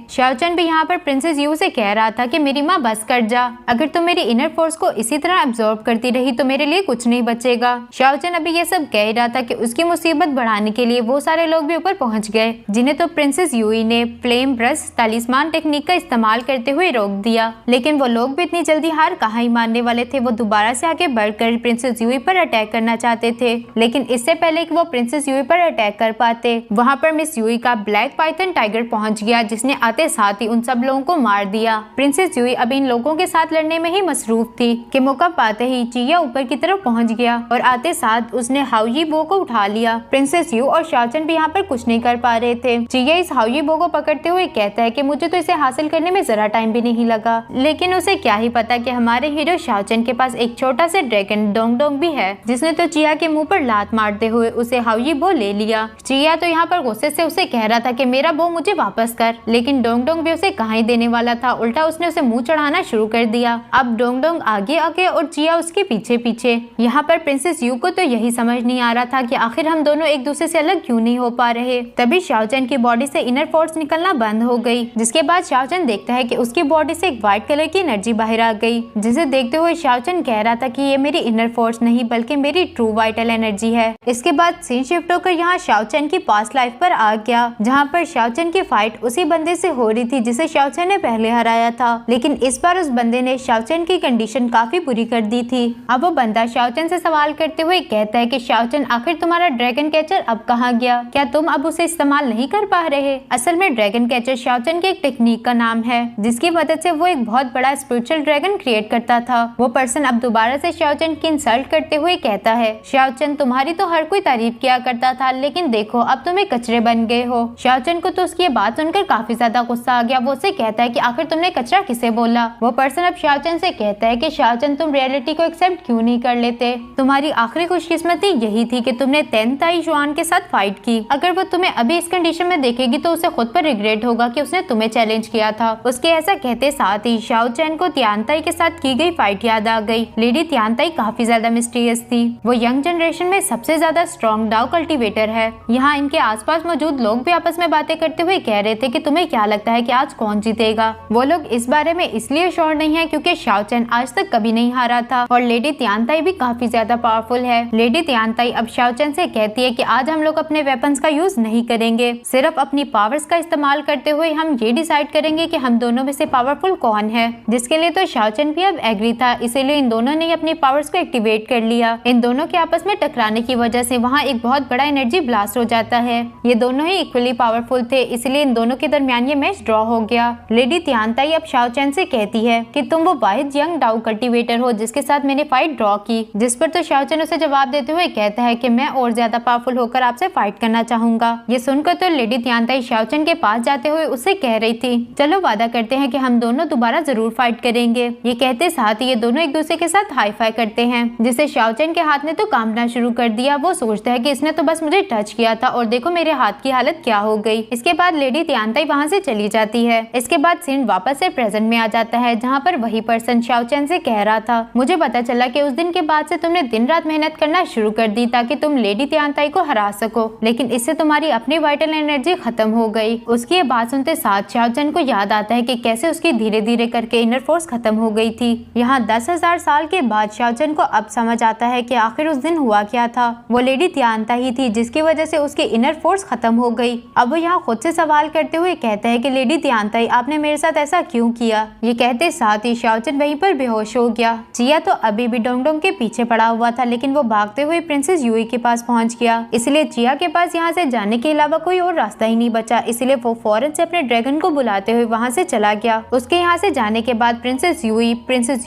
शाओचन भी यहाँ पर प्रिंसेस यू से कह रहा था कि मेरी माँ बस कर जा, अगर तुम मेरी इनर फोर्स को इसी तरह एब्जॉर्ब करती रही तो मेरे लिए कुछ नहीं बचेगा। शाओचन अभी ये सब कह रहा था कि उसकी मुसीबत बढ़ाने के लिए वो सारे लोग भी ऊपर पहुंच गए, जिन्हें तो प्रिंसेस यूई ने फ्लेम ब्रश तालिस्मान टेक्निक का इस्तेमाल करते हुए रोक दिया। लेकिन वो लोग भी इतनी जल्दी हार कहाँ ही मानने वाले थे। वो दोबारा से आगे बढ़कर प्रिंसेस यूई पर अटैक करना चाहते थे, लेकिन इससे पहले कि वो प्रिंसेस यूई पर अटैक कर पाते, वहाँ पर मिस यूई का ब्लैक पाइथन टाइगर पहुंच गया, जिसने आते साथ ही उन सब लोगों को मार दिया। प्रिंसेस यूई अब इन लोगों के साथ लड़ने में ही मसरूफ थी कि मौका पाते ही चिया ऊपर की तरफ पहुंच गया और आते साथ उसने हाउजी बो को उठा लिया। प्रिंसेस यू और शाओचन भी यहाँ पर कुछ नहीं कर पा रहे थे। चिया इस हाउजी बो को पकड़ते हुए कहता है कि मुझे तो इसे हासिल करने में जरा टाइम भी नहीं लगा, लेकिन उसे क्या ही पता कि हमारे हीरो शाओचन के पास एक छोटा सा ड्रैगन डोंग डोंग भी है, जिसने तो चिया के मुंह पर लात मारते हुए उसे हाउजी बो ले लिया। चिया तो यहाँ पर गुस्से से उसे कह रहा था कि मेरा बो मुझे वापस कर, लेकिन डोंग डोंग भी उसे कहाँ ही देने वाला था, उल्टा उसने उसे मुंह चढ़ाना शुरू कर दिया। अब डोंग डोंग आगे आगे और चिया उसके पीछे पीछे। यहाँ पर प्रिंसेस यू को तो यही समझ नहीं आ रहा था कि आखिर हम दोनों एक दूसरे से अलग क्यों नहीं हो पा रहे। तभी शाओचन की बॉडी से इनर फोर्स निकलना बंद हो गई, जिसके बाद शाओचन देखता है कि उसकी बॉडी से एक व्हाइट कलर की एनर्जी बाहर आ गई, जिसे देखते हुए शाओचन कह रहा था कि ये मेरी इनर फोर्स नहीं बल्कि मेरी ट्रू वाइटल एनर्जी है। इसके बाद सीन शिफ्ट होकर यहाँ शाओचन की पास्ट लाइफ पर आ गया, जहाँ पर शाओचन की फाइट उसी बंदे से हो रही थी जिसे शाओचन ने पहले हराया था, लेकिन इस बार उस बंदे ने शाओचन की कंडीशन काफी बुरी कर दी थी। अब वो बंदा शाओचन से सवाल करते हुए कहता है कि शाओचन आखिर तुम्हारा ड्रैगन कैचर अब कहाँ गया, क्या तुम अब उसे इस्तेमाल नहीं कर पा रहे। असल में ड्रैगन कैचर शाओचन की एक टेक्निक का नाम है, जिसकी मदद से वो एक बहुत बड़ा स्पिरिचुअल ड्रैगन क्रिएट करता था। वो पर्सन अब दोबारा से शाओचन की इंसल्ट करते हुए कहता है, शाओचन तुम्हारी तो हर कोई तारीफ किया करता था, लेकिन देखो अब तुम एक कचरे बन गए हो। शाओचन को तो उसकी ये बात सुनकर काफी ज्यादा गुस्सा आ गया। वो उसे कहता है कि आखिर तुमने कचरा किसे बोला। वो पर्सन अब शाओचन से कहता है कि शाओचन तुम रियलिटी को एक्सेप्ट क्यों नहीं कर लेते। तुम्हारी आखिरी खुशकिस्मती यही थी कि तुमने तेन ताई जुआन के साथ फाइट की। अगर वो तुम्हें अभी इस कंडीशन में देखेगी तो उसे खुद पर रिग्रेट होगा कि उसने तुम्हें चैलेंज किया था। उसके ऐसा कहते साथ ही शाओचन को तियानताई के साथ की गई फाइट याद आ गई। लेडी तियानताई काफी ज्यादा मिस्टीरियस थी। वो यंग जनरेशन में सबसे ज्यादा स्ट्रॉन्ग डाउ कल्टिवेटर है। यहाँ इनके आसपास मौजूद लोग भी आपस में बातें करते हुए कह रहे थे कि तुम्हें क्या लगता है कि आज कौन जीतेगा। वो लोग इस बारे में इसलिए श्योर नहीं है क्योंकि शाओचन आज तक कभी नहीं हारा था और लेडी तियानताई भी काफी ज्यादा पावरफुल है। लेडी तियानताई अब शाओचन से कहती है कि आज हम लोग अपने वेपन्स का यूज नहीं करेंगे, सिर्फ अपनी पावर्स का इस्तेमाल करते हुए हम ये डिसाइड करेंगे कि हम दोनों में से पावरफुल कौन है। जिसके लिए तो शाओचन भी अब एग्री था, इसीलिए इन दोनों ने अपनी पावर्स को एक्टिवेट कर लिया। इन दोनों के आपस में टकराने की वजह से वहाँ एक बहुत बड़ा एनर्जी ब्लास्ट हो जाता है। ये दोनों ही इक्वली पावरफुल थे, इसलिए इन दोनों के दरमियान ये मैच ड्रॉ हो गया। लेडी तियानताई अब शाओचन से कहती है कि तुम वो वाहिद यंग डाउ कल्टिवेटर हो जिसके साथ मैंने फाइट ड्रॉ की। जिस पर तो शाओचन उसे जवाब देते हुए कहता है कि मैं और ज्यादा पावरफुल होकर आपसे फाइट करना चाहूंगा। ये सुनकर तो लेडी तियानताई शाओचन के पास जाते हुए उससे कह रही थी, चलो वादा करते हैं कि हम दोनों दोबारा जरूर फाइट करेंगे। ये कहते साथ ही ये दोनों एक दूसरे के साथ हाई फाई करते हैं, जिससे शाओचन के हाथ ने तो कांपना शुरू कर दिया। वो सोचता है कि इसने तो बस मुझे टच किया था और देखो मेरे हाथ की हालत क्या हो गई। इसके बाद लेडी तियानताई वहाँ से चली जाती है। इसके बाद सीन वापस से प्रेजेंट में आ जाता है, जहाँ पर वही पर्सन शाओचन से कह रहा था, मुझे पता चला कि उस दिन के बाद से तुमने दिन रात मेहनत करना शुरू कर दी ताकि तुम लेडी तियानताई को हरा सको, लेकिन इससे तुम्हारी अपनी वाइटल एनर्जी खत्म हो गई। उसकी ये बात सुनते साथ शाओचन को याद आता है कि कैसे उसकी धीरे धीरे करके इनर फोर्स खत्म हो गई थी। यहाँ 10,000 साल के बाद शाओचन को अब समझ आता है कि आखिर उस दिन हुआ क्या था। वो लेडी तियानताई ही थी जिसकी वजह से उसकी इनर फोर्स खत्म हो गई। अब वो यहाँ खुद से सवाल करते हुए कहता है कि लेडी तियानताई आपने मेरे साथ ऐसा क्यों किया। ये कहते साथ ही शाओचन वहीं पर बेहोश हो गया। चिया तो अभी भी डोंग डोंग के पीछे पड़ा हुआ था, लेकिन वो भागते हुए प्रिंसेस यूई के पास पहुंच गया। इसलिए चिया के पास यहाँ से जाने के अलावा कोई और रास्ता ही नहीं बचा, इसलिए वो फौरन से अपने ड्रैगन को बुलाते हुए वहाँ से चला गया। उसके यहाँ से जाने के बाद प्रिंसेस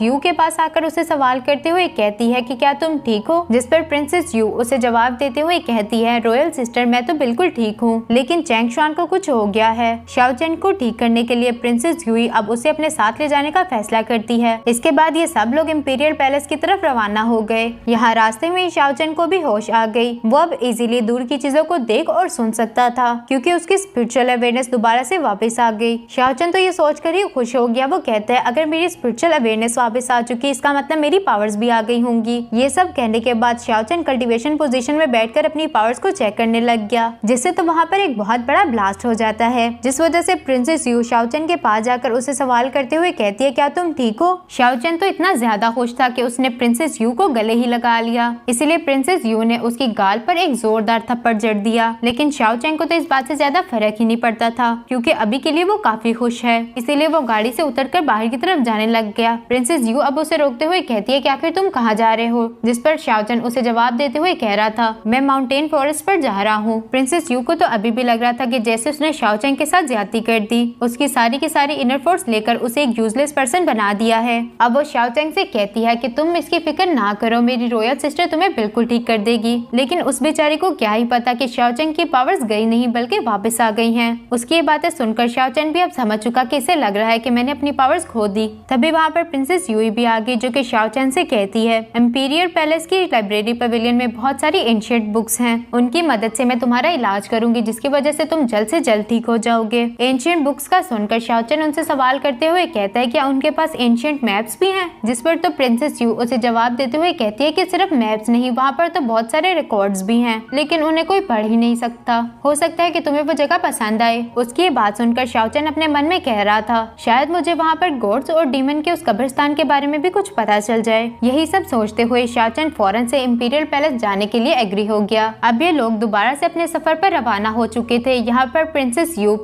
यू के पास आकर उसे सवाल करते हुए कहती है कि क्या तुम ठीक हो, जिस पर प्रिंसेस यू उसे जवाब देते हुए कहती है, रॉयल सिस्टर मैं तो बिल्कुल ठीक हूँ, लेकिन चैंग शुआन को कुछ हो गया है। शाओ चेन को ठीक करने के लिए प्रिंसेस यूई अब उसे अपने साथ ले जाने का फैसला करती है। इसके बाद ये सब लोग इंपीरियल पैलेस की तरफ रवाना हो गए। यहाँ रास्ते में शाओ चेन को भी होश आ गई। वो अब इजीली दूर की चीजों को देख और सुन सकता था क्योंकि उसकी स्पिरिचुअल अवेयरनेस दोबारा से वापस आ गई। शाओ चेन तो ये सोचकर ही खुश हो गया। वो कहता है अगर मेरी स्पिरिचुअल अवेयरनेस वापस आ चुकी इसका मतलब मेरी पावर्स भी आ गई होंगी। ये सब कहने के बाद शाओ चेन कल्टीवेशन पोजीशन में बैठकर अपनी पावर्स को चेक करने लग गया, जिससे तो वहाँ पर एक बहुत बड़ा ब्लास्ट हो जाता है, जिस वजह से प्रिंसेस यू शाओ चेन के पास जाकर उसे सवाल करते हुए कहती है क्या तुम ठीक हो। शाओ चेन तो इतना ज्यादा खुश था कि उसने प्रिंसेस यू को गले ही लगा लिया। इसीलिए प्रिंसेस यू ने उसकी गाल पर एक जोरदार थप्पड़ जड़ दिया, लेकिन शाओ चेन को तो इस बात से ज्यादा फर्क ही नहीं पड़ता था क्योंकि अभी के लिए वो काफी खुश है। इसीलिए वो गाड़ी से उतरकर बाहर की तरफ जाने लग गया। प्रिंसेस यू अब उसे रोकते हुए कहती है कि आखिर तुम कहाँ जा रहे हो, जिस पर शाओ चेन उसे जवाब देते हुए कह रहा था मैं माउंटेन फॉरेस्ट पर जा रहा हूँ। प्रिंसेस यू को तो अभी भी लग रहा था कि जैसे उसने शाओ चेन के साथ ज्यादती कर दी, उसकी सारी की सारी इनर फोर्स लेकर उसे एक यूजलेस पर्सन बना दिया है। अब वो शाओ चेन से कहती है कि तुम इसकी फिक्र ना करो, मेरी रॉयल सिस्टर तुम्हें बिल्कुल ठीक कर देगी। लेकिन उस बेचारी को क्या ही पता कि शाओ चेन की पावर्स गई नहीं बल्कि वापस आ गई हैं। उसकी ये बातें सुनकर शाओ चेन भी अब समझ चुका कि इसे लग रहा है कि मैंने अपनी पावर्स खो दी। तभी वहाँ पर प्रिंसेस यूई भी आ गई जो कि शाओ चेन से कहती है इंपीरियल पैलेस की लाइब्रेरी पवेलियन में बहुत सारी एंशिएंट बुक्स हैं, उनकी मदद से मैं तुम्हारा इलाज करूंगी जिसकी वजह से तुम जल्द से जल्द ठीक हो जाओगे। एंशिएंट बुक्स का सुनकर शाओ चेन उनसे सवाल करते हुए कहता है क्या उनके पास एंशिएंट मैप्स भी हैं, जिस पर तो प्रिंसेस यू उसे जवाब देते हुए कहती है कि सिर्फ मैप्स नहीं, वहाँ पर तो बहुत सारे रिकॉर्ड्स भी हैं, लेकिन उन्हें कोई पढ़ ही नहीं सकता। हो सकता है कि तुम्हें वो जगह पसंद आए। उसकी ये बात सुनकर शाओ चेन अपने मन में कह रहा था शायद मुझे वहाँ पर गॉड्स और डीमन के उस कब्रिस्तान के बारे में भी कुछ पता चल जाए। यही सब सोचते हुए शाओ चेन फौरन से इंपीरियल पैलेस जाने के लिए एग्री हो गया। अब ये लोग दोबारा से अपने सफर पर रवाना हो चुके थे। यहाँ पर प्रिंसेस यू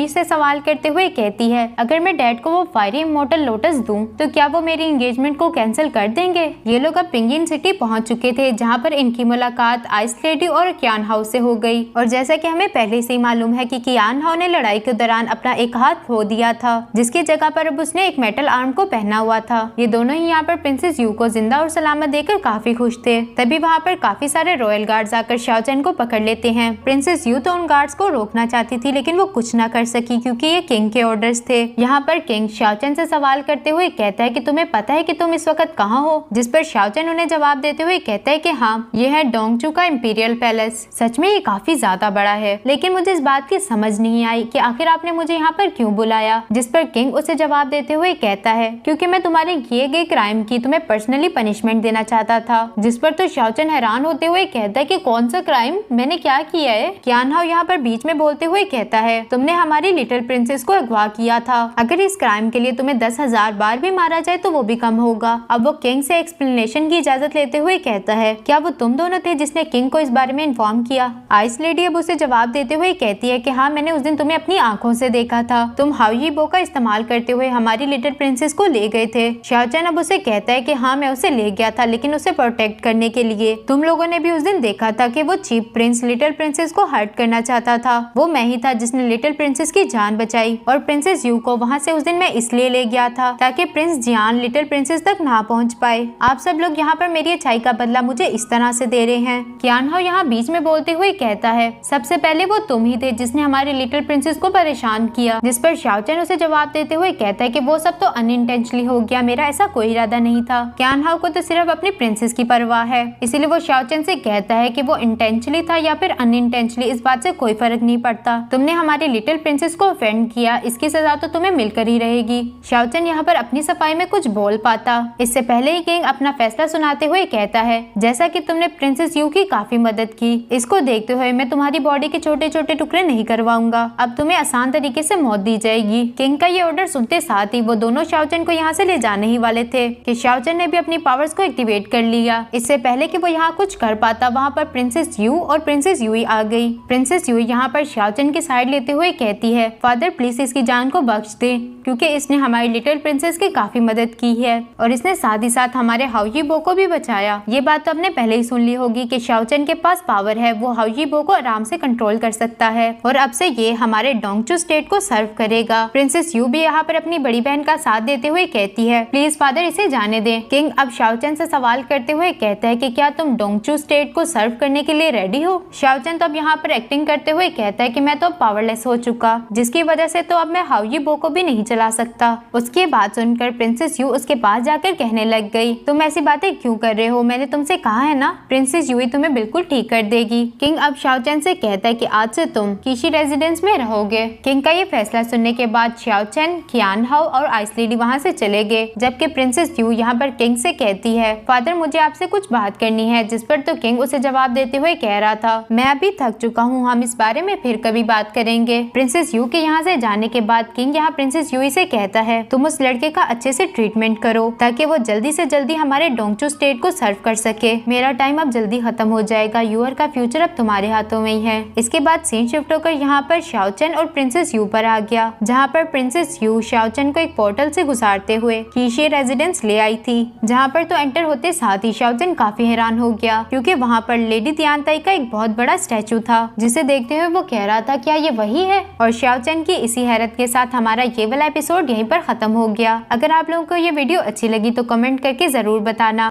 से सवाल करते हुए कहती है अगर मैं डैड को वो फायरी इमोर्टल लोटस दूं तो क्या वो मेरी एंगेजमेंट को कैंसिल कर देंगे। ये लोग अब पिंगिन सिटी पहुंच चुके थे जहाँ पर इनकी मुलाकात आइस लेडी और कियान हाउ से हो गई। और जैसा कि हमें पहले से ही मालूम है कि कियान हाउ ने लड़ाई के दौरान अपना एक हाथ खो दिया था, जिसकी जगह पर अब उसने एक मेटल आर्म को पहना हुआ था। ये दोनों ही यहाँ पर प्रिंसेस यू को जिंदा और सलामत देकर काफी खुश थे। तभी वहाँ पर काफी सारे रॉयल गार्ड्स आकर शाओ चेन को पकड़ लेते हैं। प्रिंसेस यू तो उन गार्ड्स को रोकना चाहती थी लेकिन वो कुछ ना कर सकी क्योंकि ये किंग के ऑर्डर्स थे। यहाँ पर किंग शाओ चेन से सवाल करते हुए कहता है कि तुम्हें पता है कि तुम इस वक्त कहाँ हो, जिस पर शाओ चेन उन्हें जवाब देते हुए कहता है कि हाँ ये है डोंगचू का इंपीरियल पैलेस। सच में ये काफी ज्यादा बड़ा है, लेकिन मुझे इस बात की समझ नहीं आई कि आखिर आपने मुझे यहाँ पर क्यों बुलाया। जिस पर किंग उसे जवाब देते हुए कहता है क्योंकि मैं तुम्हारे किए गए क्राइम की तुम्हें पर्सनली पनिशमेंट देना चाहता था। जिस पर तो शाओ चेन हैरान होते हुए कहता है कि कौन सा क्राइम, मैंने क्या किया है। कियान हाउ यहाँ पर बीच में बोलते हुए कहता है तुमने हमारी लिटिल प्रिंसेस को अगवा किया था, अगर इस क्राइम के लिए तुम्हें 10,000 बार भी मारा जाए तो वो भी कम होगा। अब वो किंग से एक्सप्लेनेशन की इजाजत लेते हुए कहता है क्या वो तुम दोनों थे जिसने किंग को इस बारे में इन्फॉर्म किया। आइस लेडी अब उसे जवाब देते हुए कहती है कि हाँ मैंने उस दिन तुम्हें अपनी आंखों से देखा था, तुम हाउई बो का इस्तेमाल करते हुए हमारी लिटिल प्रिंसेस को ले गए थे। शाओ चेन अब उसे कहता है कि हाँ मैं उसे ले गया था लेकिन उसे प्रोटेक्ट करने के लिए। तुम लोगों ने भी उस दिन देखा था कि वो चीप प्रिंस लिटिल प्रिंसेस को हर्ट करना चाहता था, वो मैं ही था जिसने लिटिल प्रिंसेस की जान बचाई। और प्रिंसेस यू को वहाँ से उस दिन मैं इसलिए ले गया था ताकि प्रिंस जियान लिटिल प्रिंसेस तक ना पहुँच पाए। आप सब लोग यहाँ पर मेरी अच्छाई का बदला मुझे इस तरह से दे रहे हैं। कियान हाउ यहाँ बीच में बोलते हुए कहता है सबसे पहले वो तुम ही थे जिसने हमारी लिटिल प्रिंसेस को परेशान किया। जिस पर शाओ चेन उसे जवाब देते हुए कहता है कि वो सब तो अनइंटेंशनली हो गया, मेरा ऐसा कोई इरादा नहीं था। कियान हाउ को तो सिर्फ अपनी प्रिंसेस की परवाह है, इसीलिए वो शाओ चेन से कहता है कि वो इंटेंशनली था या फिर अनइंटेंशनली इस बात से कोई फर्क नहीं पड़ता। तुमने हमारी लिटिल प्रिंसेस को ऑफेंड किया, इसकी सजा तो तुम्हें मिलकर ही रहेगी। शाओ चेन यहाँ पर अपनी सफाई में कुछ बोल पाता, इससे पहले ही किंग अपना फैसला सुनाते हुए कहता है जैसा कि तुमने प्रिंसेस यू की काफी मदद की, इसको देखते हुए मैं तुम्हारी बॉडी के छोटे छोटे टुकड़े नहीं करवाऊंगा, अब तुम्हें आसान तरीके से मौत दी जाएगी। किंग का ये ऑर्डर सुनते साथ ही वो दोनों शाओ चेन को यहाँ से ले जाने ही वाले थे कि शाओ चेन ने भी अपनी पावर्स को एक्टिवेट कर लिया। इससे पहले कि वो यहाँ कुछ कर पाता वहाँ पर प्रिंसेस यू और प्रिंसेस यूई आ गई। प्रिंसेस यू यहाँ पर शाओ चेन की साइड लेते हुए कहती है फादर प्लीज इसकी जान को बख्श दे क्योंकि इसने हमारी लिटिल प्रिंसेस की काफी मदद की है और इसने साथ ही साथ हमारे हाउई बो को भी बचाया। ये बात तो आपने पहले ही सुन ली होगी कि शाओ चेन के पास पावर है, वो हाउई बो को आराम से कंट्रोल कर सकता है और अब से ये हमारे डोंगचू स्टेट को सर्व करेगा। प्रिंसेस यू भी यहाँ पर अपनी बड़ी बहन का साथ देते हुए कहती है प्लीज फादर इसे जाने दें। किंग अब शाओ चेन से सवाल करते हुए कहता है कि क्या तुम डोंगचू स्टेट को सर्व करने के लिए रेडी हो। शाओचन तो अब यहाँ पर एक्टिंग करते हुए कहता है कि मैं तो पावरलेस हो चुका, जिसकी वजह से तो अब मैं हाओजी बो को भी नहीं चला सकता। उसकी बात सुनकर प्रिंसेस यू उसके पास जाकर कहने लग गई, तुम ऐसी बातें क्यों कर रहे हो, मैंने तुमसे कहा है ना प्रिंसेस यूई तुम्हें बिल्कुल ठीक कर देगी। किंग अब शाओचन से कहता है कि आज से तुम कीशी रेजिडेंस में रहोगे। किंग का ये फैसला सुनने के बाद शाओचन, कियान हाओ और आइस लेडी वहाँ से चले गए, जबकि प्रिंसेस यू यहाँ पर किंग से कहती है, फादर मुझे आपसे कुछ बात करनी है, जिस पर तो किंग उसे जवाब देते हुए कह रहा था, मैं अभी थक चुका हूँ, हम इस बारे में फिर कभी बात करेंगे। प्रिंसेस यू के यहाँ से जाने के बाद किंग यहाँ प्रिंसेस यूई से कहता है, तुम उस लड़के का अच्छे से ट्रीटमेंट करो ताकि वो जल्दी से जल्दी हमारे डोंगचू स्टेट को सर्व कर सके। मेरा टाइम अब जल्दी खत्म हो जाएगा, यूअर का फ्यूचर अब तुम्हारे हाथों में ही है। इसके बाद सीन शिफ्ट होकर यहाँ पर शाओचन और प्रिंसेस यू पर आ गया, जहाँ पर प्रिंसेस यू शाओचन को एक पोर्टल से गुजारते हुए कीशी रेजिडेंस ले आई थी, जहाँ पर तो एंटर होते साथ ही शाओचन काफी हैरान हो गया, क्योंकि वहाँ पर लेडी तियानताई का एक बहुत बड़ा स्टैचू था, जिसे देखते हुए वो कह रहा था क्या ये वही है। और शाओचन की इसी हैरत के साथ हमारा ये वाला एपिसोड यहीं पर खत्म हो गया। अगर आप लोगों को ये वीडियो अच्छी लगी तो कमेंट करके जरूर बताना।